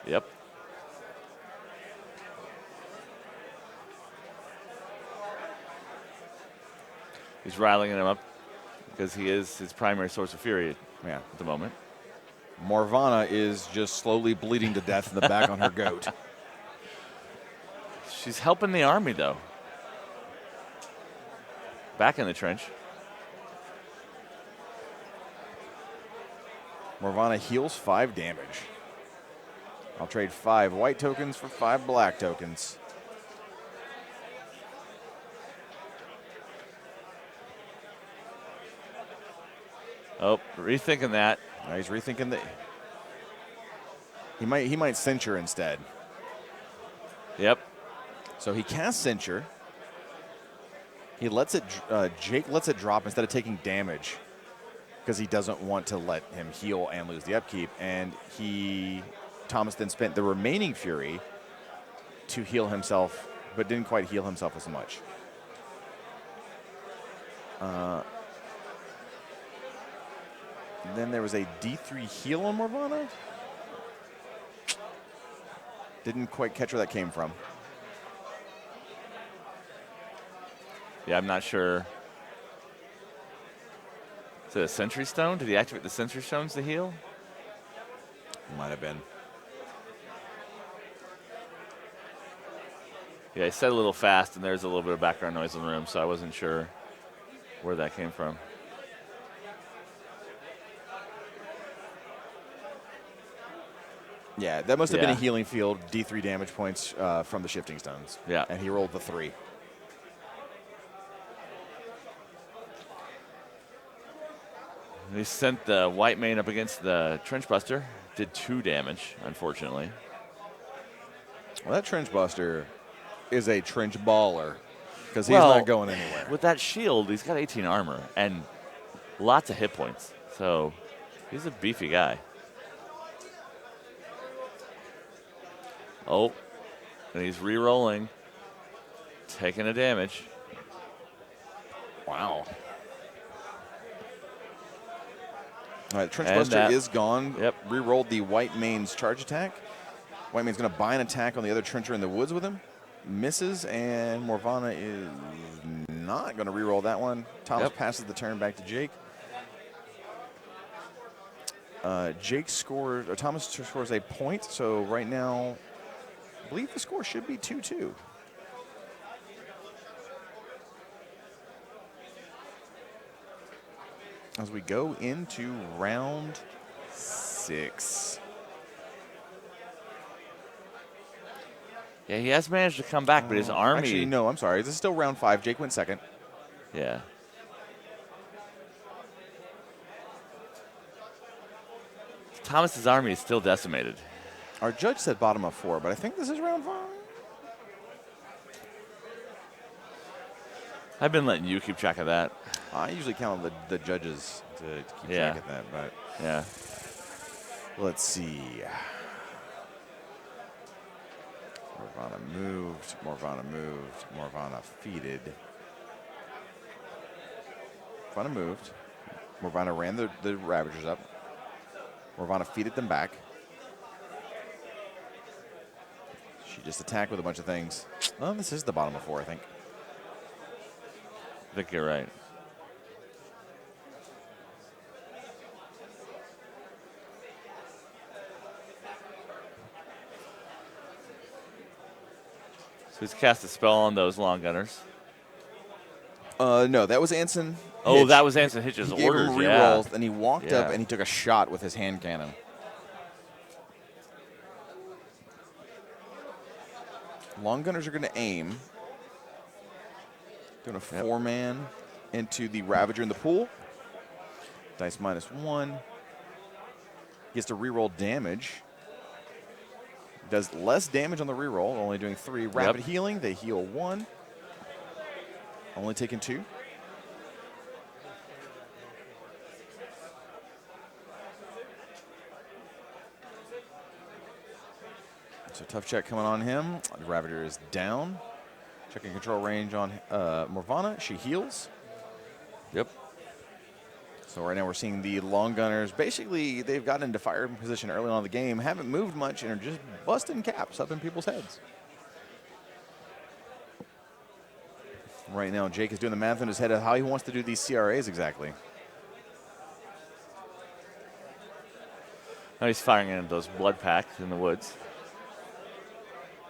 S2: Yep. He's riling him up because he is his primary source of fury at the moment.
S3: Morvana is just slowly bleeding to death in the back on her goat.
S2: She's helping the army, though. Back in the trench.
S3: Morvana heals 5 damage. I'll trade 5 white tokens for 5 black tokens.
S2: Oh, rethinking that.
S3: Now he's rethinking that. He might censure instead.
S2: Yep.
S3: So he casts censure. He lets it. Jake lets it drop instead of taking damage because he doesn't want to let him heal and lose the upkeep. And Thomas then spent the remaining fury to heal himself, but didn't quite heal himself as much. Then there was a D3 heal on Morvana. Didn't quite catch where that came from.
S2: Yeah, I'm not sure. Is it a Sentry Stone? Did he activate the Sentry Stones to heal?
S3: Might have been.
S2: Yeah, he said a little fast, and there's a little bit of background noise in the room, so I wasn't sure where that came from.
S3: Yeah, that must have been a
S2: Yeah.
S3: healing field, D3 damage points from the shifting stones.
S2: Yeah.
S3: And he rolled the 3.
S2: He sent the white mane up against the Trench Buster. Did 2 damage, unfortunately.
S3: Well, that Trench Buster is a trench baller because he's
S2: Well,
S3: not going anywhere.
S2: With that shield, he's got 18 armor and lots of hit points. So he's a beefy guy. Oh, and he's re-rolling, taking a damage.
S3: Wow. All right, Trench
S2: And
S3: Buster
S2: that-
S3: is gone.
S2: Yep.
S3: Rerolled the White Mane's charge attack. White Mane's going to buy an attack on the other Trencher in the woods with him. Misses, and Morvana is not going to reroll that one. Thomas passes the turn back to Jake. Thomas scores a point, so right now, I believe the score should be 2-2. As we go into round 6.
S2: Yeah, he has managed to come back, but his army.
S3: Actually, no, I'm sorry. This is still round 5. Jake went second.
S2: Yeah. Thomas's army is still decimated.
S3: Our judge said bottom of 4, but I think this is round 5.
S2: I've been letting you keep track of that.
S3: I usually count the judges to keep
S2: Yeah.
S3: track of that, but
S2: Yeah.
S3: let's see. Morvana moved. Morvana moved. Morvana feeded. Morvana moved. Morvana ran the Ravagers up. Morvana feeded them back. She just attacked with a bunch of things. Oh, this is the bottom of 4, I think.
S2: I think you're right. So he's cast a spell on those long gunners.
S3: No, that was Anson.
S2: Oh,
S3: Hitch.
S2: that was Anson Hitch's
S3: He gave
S2: orders.
S3: him
S2: Yeah.
S3: rerolls, and he walked up
S2: Yeah.
S3: and he took a shot with his hand cannon. Long gunners are going to aim. Doing a 4-man into the Ravager in the pool. Dice -1. He gets to reroll damage. Does less damage on the reroll, only doing 3. Rapid healing, they heal 1. Only taking 2. So tough check coming on him. The Ravager is down. Checking control range on Morvana. She heals.
S2: Yep.
S3: So right now we're seeing the long gunners. Basically, they've gotten into fire position early on in the game, haven't moved much, and are just busting caps up in people's heads. Right now, Jake is doing the math in his head of how he wants to do these CRAs exactly.
S2: Now he's firing into those blood packs in the woods.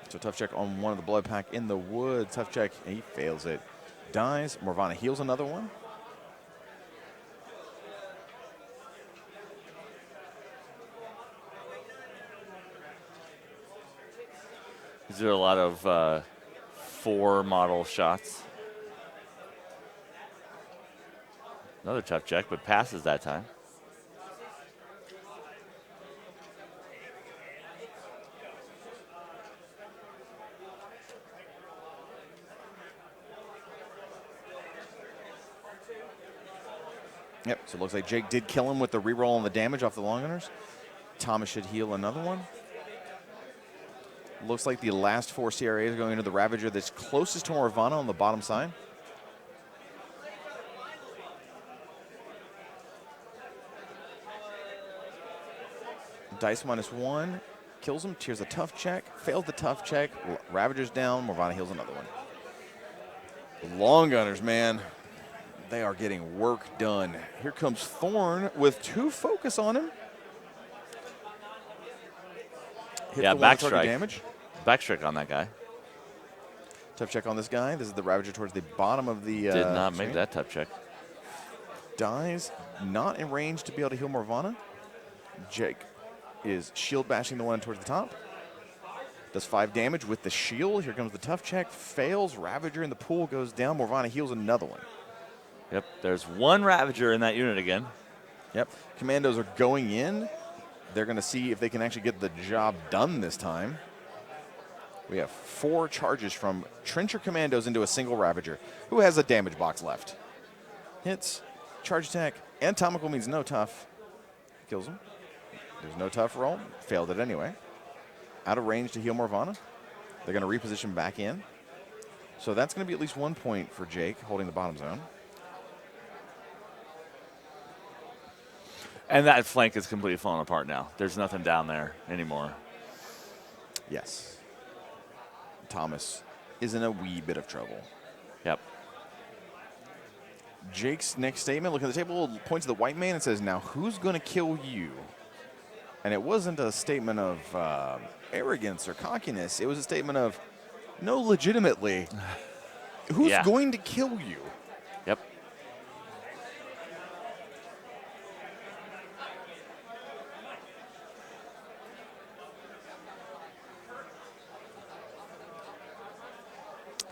S3: So tough check on one of the blood pack in the wood. Tough check, he fails it. Dies. Morvana heals another one.
S2: These are a lot of 4 model shots. Another tough check, but passes that time.
S3: Yep, so it looks like Jake did kill him with the reroll on the damage off the long gunners. Thomas should heal another one. Looks like the last 4 CRAs are going into the Ravager that's closest to Morvana on the bottom side. Dice -1. Kills him, tears a tough check, fails the tough check. Ravager's down, Morvana heals another one. The long gunners, man, they are getting work done. Here comes Thorn with 2 focus on him. Hit
S2: Yeah,
S3: the one
S2: backstrike.
S3: damage.
S2: Backstrike on that guy.
S3: Tough check on this guy. This is the Ravager towards the bottom of the
S2: Did not make
S3: screen.
S2: that tough check.
S3: Dies, not in range to be able to heal Morvana. Jake is shield bashing the one towards the top. Does 5 damage with the shield. Here comes the tough check. Fails. Ravager in the pool goes down. Morvana heals another one.
S2: Yep, there's one Ravager in that unit again.
S3: Yep. Commandos are going in. They're going to see if they can actually get the job done this time. We have 4 charges from Trencher Commandos into a single Ravager, who has a damage box left. Hits, charge attack, anatomical means no tough. Kills him. There's no tough roll. Failed it anyway. Out of range to heal Morvana. They're going to reposition back in. So that's going to be at least 1 point for Jake, holding the bottom zone.
S2: And that flank is completely falling apart now. There's nothing down there anymore.
S3: Yes. Thomas is in a wee bit of trouble.
S2: Yep.
S3: Jake's next statement, look at the table, points to the white man and says, now who's going to kill you? And it wasn't a statement of arrogance or cockiness. It was a statement of, no, legitimately, who's going to kill you?
S2: Yep.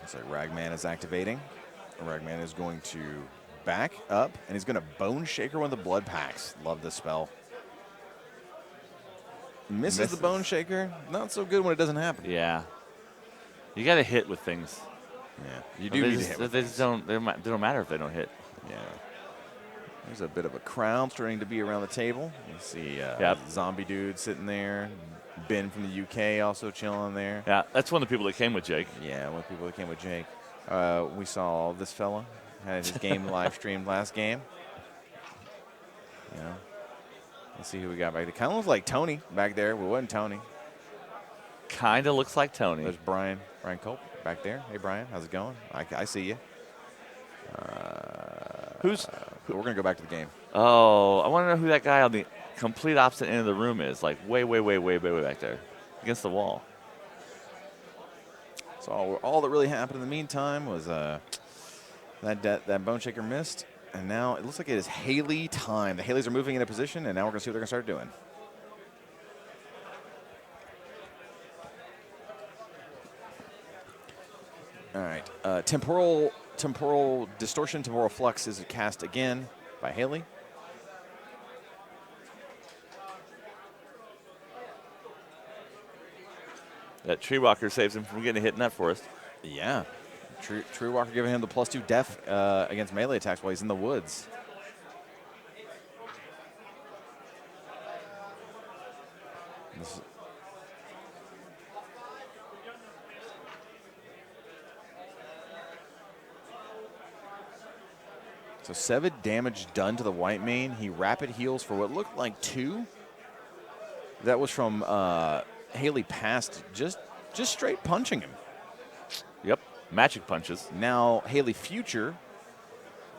S3: So Ragman is activating. Ragman is going to back up, and he's going to Bone Shaker one of the blood packs. Love this spell. Misses the Bone Shaker. Not so good when it doesn't happen.
S2: Yeah. You got to hit with things.
S3: Yeah, you do need to hit with
S2: They
S3: things.
S2: they don't matter if they don't hit.
S3: Yeah. There's a bit of a crowd starting to be around the table. You see Zombie Dude sitting there. Ben from the UK also chilling there.
S2: Yeah, that's one of the people that came with Jake.
S3: Yeah, one of the people that came with Jake. We saw this fella had his game live streamed last game. Yeah. Let's see who we got back there. Kind of looks like Tony back there, but it wasn't Tony.
S2: Kind of looks like Tony.
S3: There's Brian Culp back there. Hey, Brian, how's it going? I see you. We're going to go back to the game.
S2: Oh, I want to know who that guy on the complete opposite end of the room is. Like way back there against the wall.
S3: So all that really happened in the meantime was that Bone Shaker missed. And now it looks like it is Haley time. The Haleys are moving into position, and now we're going to see what they're going to start doing. All right. Temporal Distortion, Temporal Flux is cast again by Haley.
S2: That Tree Walker saves him from getting a hit in that forest.
S3: Yeah. True Walker giving him the +2 def against melee attacks while he's in the woods. So 7 damage done to the white mane. He rapid heals for what looked like 2. That was from Haley past just straight punching him.
S2: Yep, magic punches.
S3: Now Haley Future,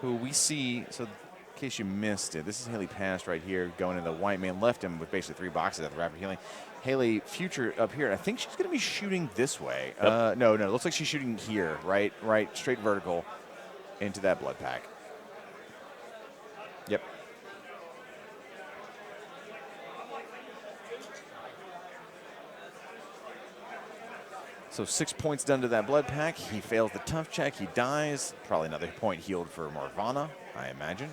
S3: who we see, so in case you missed it, this is Haley past right here going into the white man, left him with basically 3 boxes of rapid healing. Haley Future up here, I think she's going to be shooting this way.
S2: Yep.
S3: No, it looks like she's shooting here, right, straight vertical into that blood pack. Yep. So 6 points done to that blood pack. He fails the tough check. He dies. Probably another point healed for Morvana, I imagine.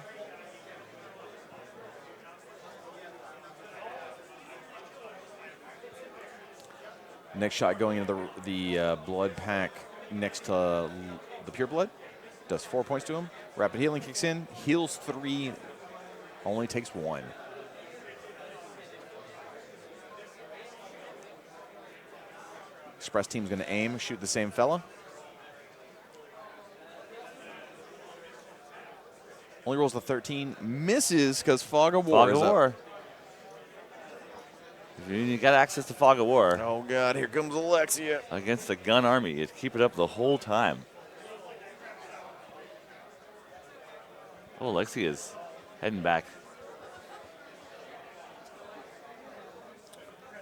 S3: Next shot going into the blood pack next to the pure blood. Does 4 points to him. Rapid healing kicks in. Heals 3. Only takes 1. Express team's going to aim, shoot the same fella. Only rolls the 13. Misses because Fog of War is up.
S2: You got access to Fog of War.
S3: Oh, God. Here comes Alexia.
S2: Against the gun army. You keep it up the whole time. Oh, Alexia is heading back.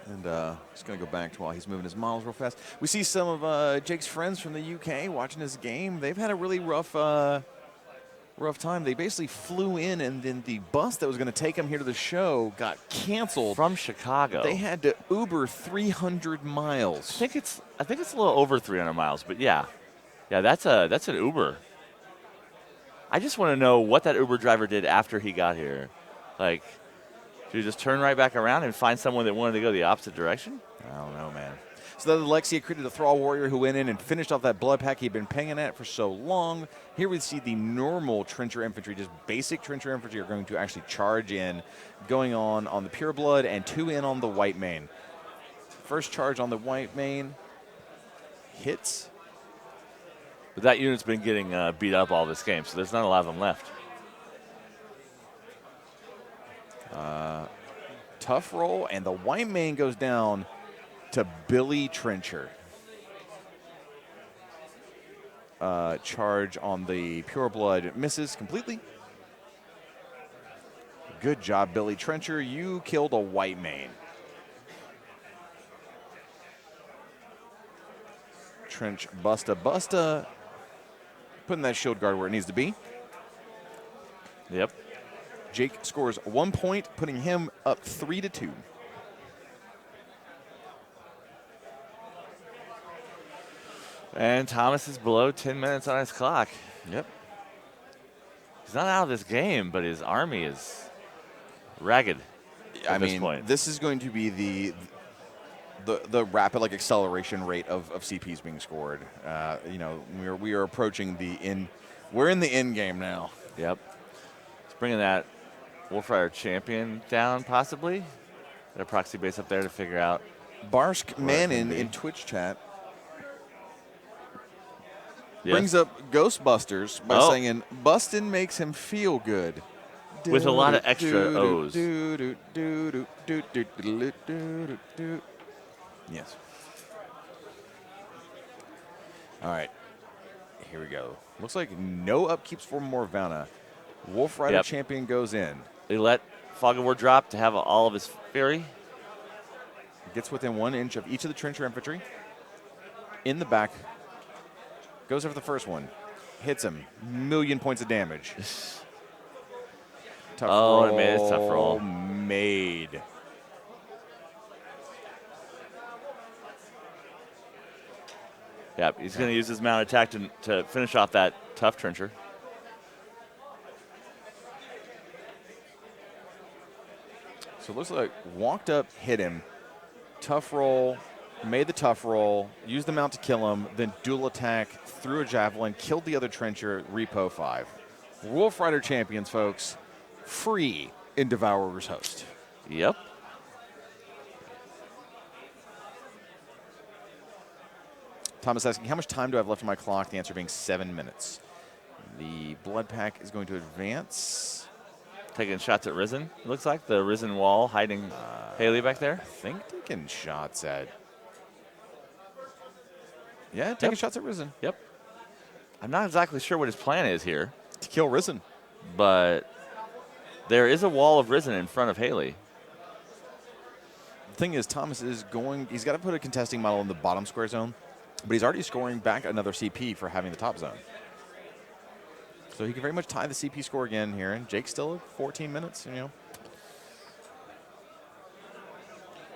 S3: And just going to go back to while he's moving his models real fast. We see some of Jake's friends from the UK watching his game. They've had a really rough time. They basically flew in, and then the bus that was going to take them here to the show got canceled.
S2: From Chicago.
S3: They had to Uber 300 miles.
S2: I think it's a little over 300 miles, but yeah, that's an Uber. I just want to know what that Uber driver did after he got here. Like, did he just turn right back around and find someone that wanted to go the opposite direction?
S3: I don't know, man. So then Alexia created a Thrall Warrior who went in and finished off that blood pack he'd been pinging at for so long. Here we see the normal Trencher Infantry, just basic Trencher Infantry, are going to actually charge in, going on the Pure Blood, and 2 in on the White Mane. First charge on the White Mane hits.
S2: But that unit's been getting beat up all this game, so there's not a lot of them left.
S3: Tough roll, and the White Mane goes down to Billy Trencher. Charge on the Pure Blood misses completely. Good job, Billy Trencher. You killed a White Mane. Trench Busta. Putting that shield guard where it needs to be.
S2: Yep.
S3: Jake scores 1 point, putting him up 3-2.
S2: And Thomas is below 10 minutes on his clock.
S3: Yep.
S2: He's not out of this game, but his army is ragged at this point.
S3: This is going to be the rapid acceleration rate of CPs being scored. We are approaching we're in the end game now.
S2: Yep. It's bringing that Wolfrider champion down, possibly. Got a proxy base up there to figure out.
S3: Barsk Manin in Twitch chat
S2: Yes.
S3: brings up Ghostbusters by saying, Bustin' makes him feel good.
S2: With a lot of extra O's.
S3: Yes. All right. Here we go. Looks like no upkeeps for Morvana. Wolf Rider champion goes in.
S2: They let Fog of War drop to have all of his fury.
S3: Gets within 1 inch of each of the Trencher Infantry. In the back. Goes over the first one. Hits him. 1,000,000 points of damage. Tough roll.
S2: It made it tough roll.
S3: Made.
S2: Yeah, he's going to use his mount attack to finish off that tough trencher.
S3: So it looks like walked up, hit him. Tough roll, made the tough roll, used the mount to kill him, then dual attack, threw a javelin, killed the other trencher, repo 5. Wolf Rider champions, folks, free in Devourer's Host.
S2: Yep.
S3: Thomas asking, how much time do I have left on my clock? The answer being 7 minutes. The blood pack is going to advance.
S2: Taking shots at Risen, it looks like. The Risen wall hiding Haley back there.
S3: I think taking shots at... Yeah, taking shots at Risen.
S2: Yep. I'm not exactly sure what his plan is here.
S3: To kill Risen.
S2: But there is a wall of Risen in front of Haley.
S3: The thing is, Thomas is going... He's got to put a contesting model in the bottom square zone. But he's already scoring back another CP for having the top zone. So he can very much tie the CP score again here. And Jake's still at 14 minutes,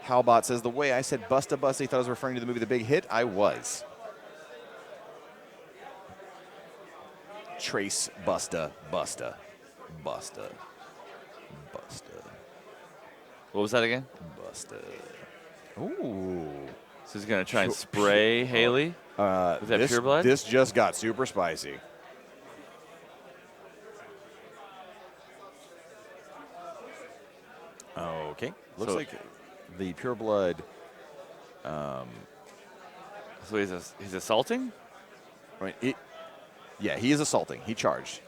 S3: Halbot says, the way I said Busta Busta, he thought I was referring to the movie The Big Hit. I was. Trace Busta Busta. Busta. Busta.
S2: What was that again?
S3: Busta. Ooh.
S2: So he's going to try and spray Haley with that pure blood?
S3: This just got super spicy. Okay. Looks like the pure blood.
S2: So he's assaulting?
S3: Right. Yeah, he is assaulting. He charged.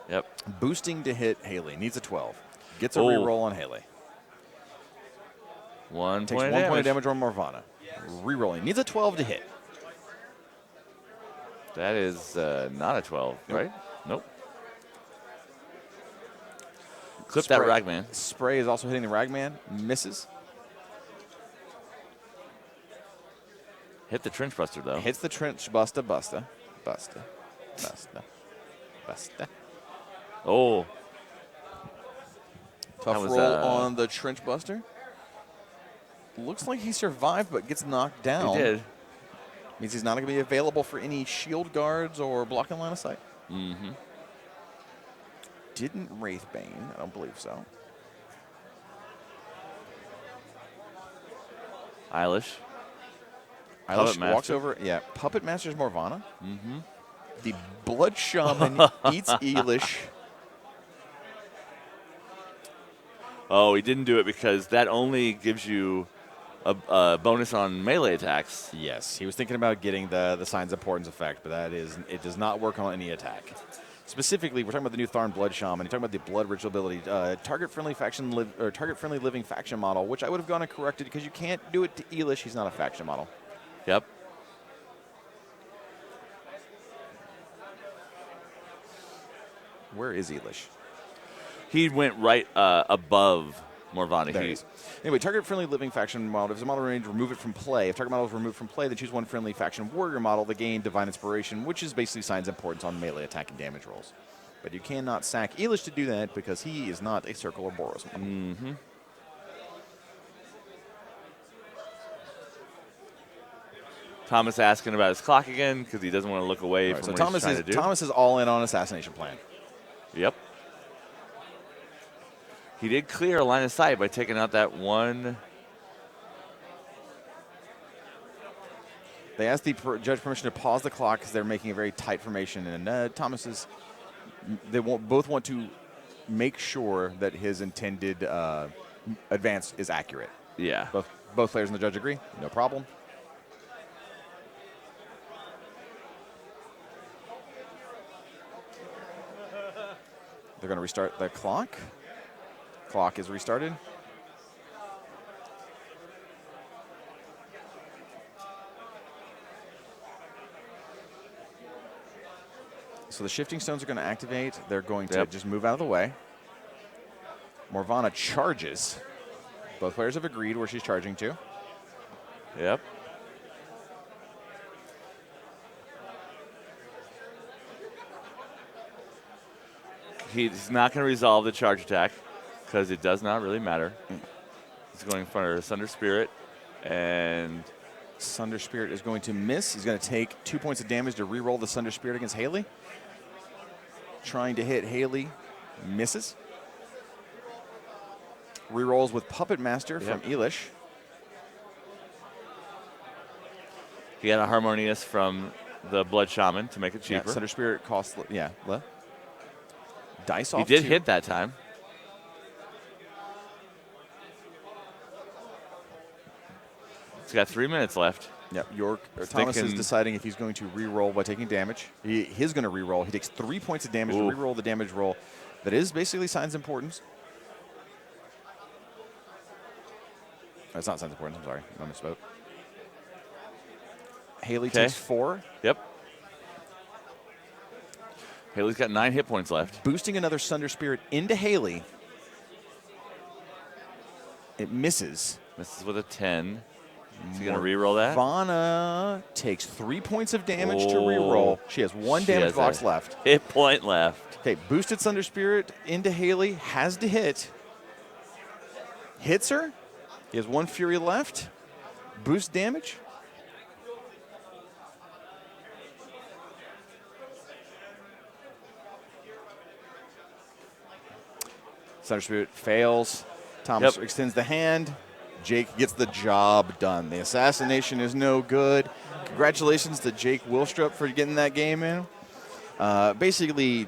S2: Yep.
S3: Boosting to hit Haley. Needs a 12. Gets a reroll on Haley.
S2: Takes 1
S3: point of damage on Morvana. Rerolling. Needs a 12 to hit.
S2: That is not a 12, right? Nope. Clip that Ragman.
S3: Spray is also hitting the Ragman. Misses.
S2: Hit the trench buster, though.
S3: Hits the trench buster.
S2: Oh.
S3: Tough
S2: That was,
S3: roll on the trench buster. Looks like he survived, but gets knocked down.
S2: He did.
S3: Means he's not going to be available for any shield guards or blocking line of sight.
S2: Mm-hmm.
S3: Didn't Wraithbane. I don't believe so.
S2: Eilish.
S3: Eilish
S2: Master.
S3: walks over. Yeah, Puppet Master's Morvana.
S2: Mm-hmm.
S3: The Blood Shaman eats Eilish.
S2: Oh, he didn't do it because that only gives you a bonus on melee attacks.
S3: Yes, he was thinking about getting the Signs of Importance effect, but it does not work on any attack. Specifically, we're talking about the new Tharn Blood Shaman. You're talking about the Blood Ritual ability, target-friendly target-friendly living faction model, which I would have gone and corrected because you can't do it to Eilish. He's not a faction model.
S2: Yep.
S3: Where is Eilish?
S2: He went right above Morvana.
S3: There he is. Anyway, target-friendly living faction model. If it's a model range, remove it from play. If target model is removed from play, then choose one friendly faction warrior model to gain Divine Inspiration, which is basically Signs of Importance on melee attack and damage rolls. But you cannot sack Eilish to do that because he is not a Circle or Boros model.
S2: Mm-hmm. Thomas asking about his clock again because he doesn't want to look away from
S3: So
S2: what he's trying to do.
S3: Thomas is all in on Assassination Plan.
S2: Yep. He did clear a line of sight by taking out that one.
S3: They asked the judge permission to pause the clock because they're making a very tight formation, and both want to make sure that his intended advance is accurate.
S2: Yeah.
S3: Both players and the judge agree. No problem. They're going to restart the clock. Clock is restarted. So the shifting stones are going to activate. They're going to just move out of the way. Morvana charges. Both players have agreed where she's charging to.
S2: Yep. He's not going to resolve the charge attack because it does not really matter. He's going for a Sunder Spirit, and
S3: Sunder Spirit is going to miss. He's going to take 2 points of damage to re-roll the Sunder Spirit against Haley. Trying to hit Haley, misses. Re-rolls with Puppet Master from Eilish.
S2: He had a Harmonious from the Blood Shaman to make it cheaper.
S3: Yeah, Sunder Spirit costs, dice off.
S2: He did hit that time. He's got 3 minutes left.
S3: Yep, Thomas is deciding if he's going to re-roll by taking damage. He's going to re-roll. He takes 3 points of damage to re-roll the damage roll. That is basically Signs of Importance. It's not Signs of Importance, I'm sorry. I misspoke. Haley takes 4.
S2: Yep. Haley's got 9 hit points left.
S3: Boosting another Sunder Spirit into Haley. It misses.
S2: Misses with a 10. Is he going to re-roll that?
S3: Morvana takes 3 points of damage to re-roll. She has 1 damage box left.
S2: Hit point left.
S3: Okay, boosted Sunder Spirit into Haley. Has to hit. Hits her. He has 1 Fury left. Boost damage. Sunder Spirit fails. Thomas extends the hand. Jake gets the job done. The assassination is no good. Congratulations to Jake Wilstrup for getting that game in. Basically,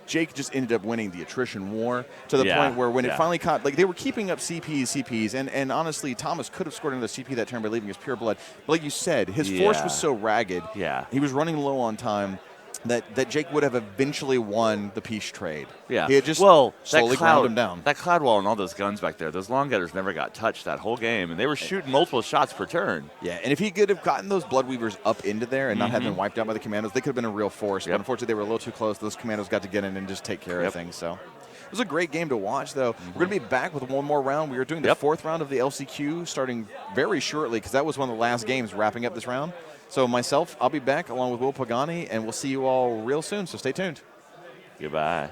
S3: Jake just ended up winning the attrition war to the point where when it finally caught, they were keeping up CPs, and honestly, Thomas could have scored another CP that turn by leaving his pure blood. But like you said, his force was so ragged.
S2: Yeah.
S3: He was running low on time. That Jake would have eventually won the peace trade.
S2: Yeah.
S3: He had just slowly ground him down.
S2: That cloud wall and all those guns back there, those long gutters never got touched that whole game, and they were shooting multiple shots per turn.
S3: Yeah, and if he could have gotten those Bloodweavers up into there and not have been wiped out by the Commandos, they could have been a real force. But unfortunately, they were a little too close. Those Commandos got to get in and just take care of things. So
S1: It was a great game to watch, though. We're going to be back with one more round. We are doing the fourth round of the LCQ starting very shortly because that was one of the last games wrapping up this round. So myself, I'll be back along with Will Pagani, and we'll see you all real soon, so stay tuned.
S2: Goodbye.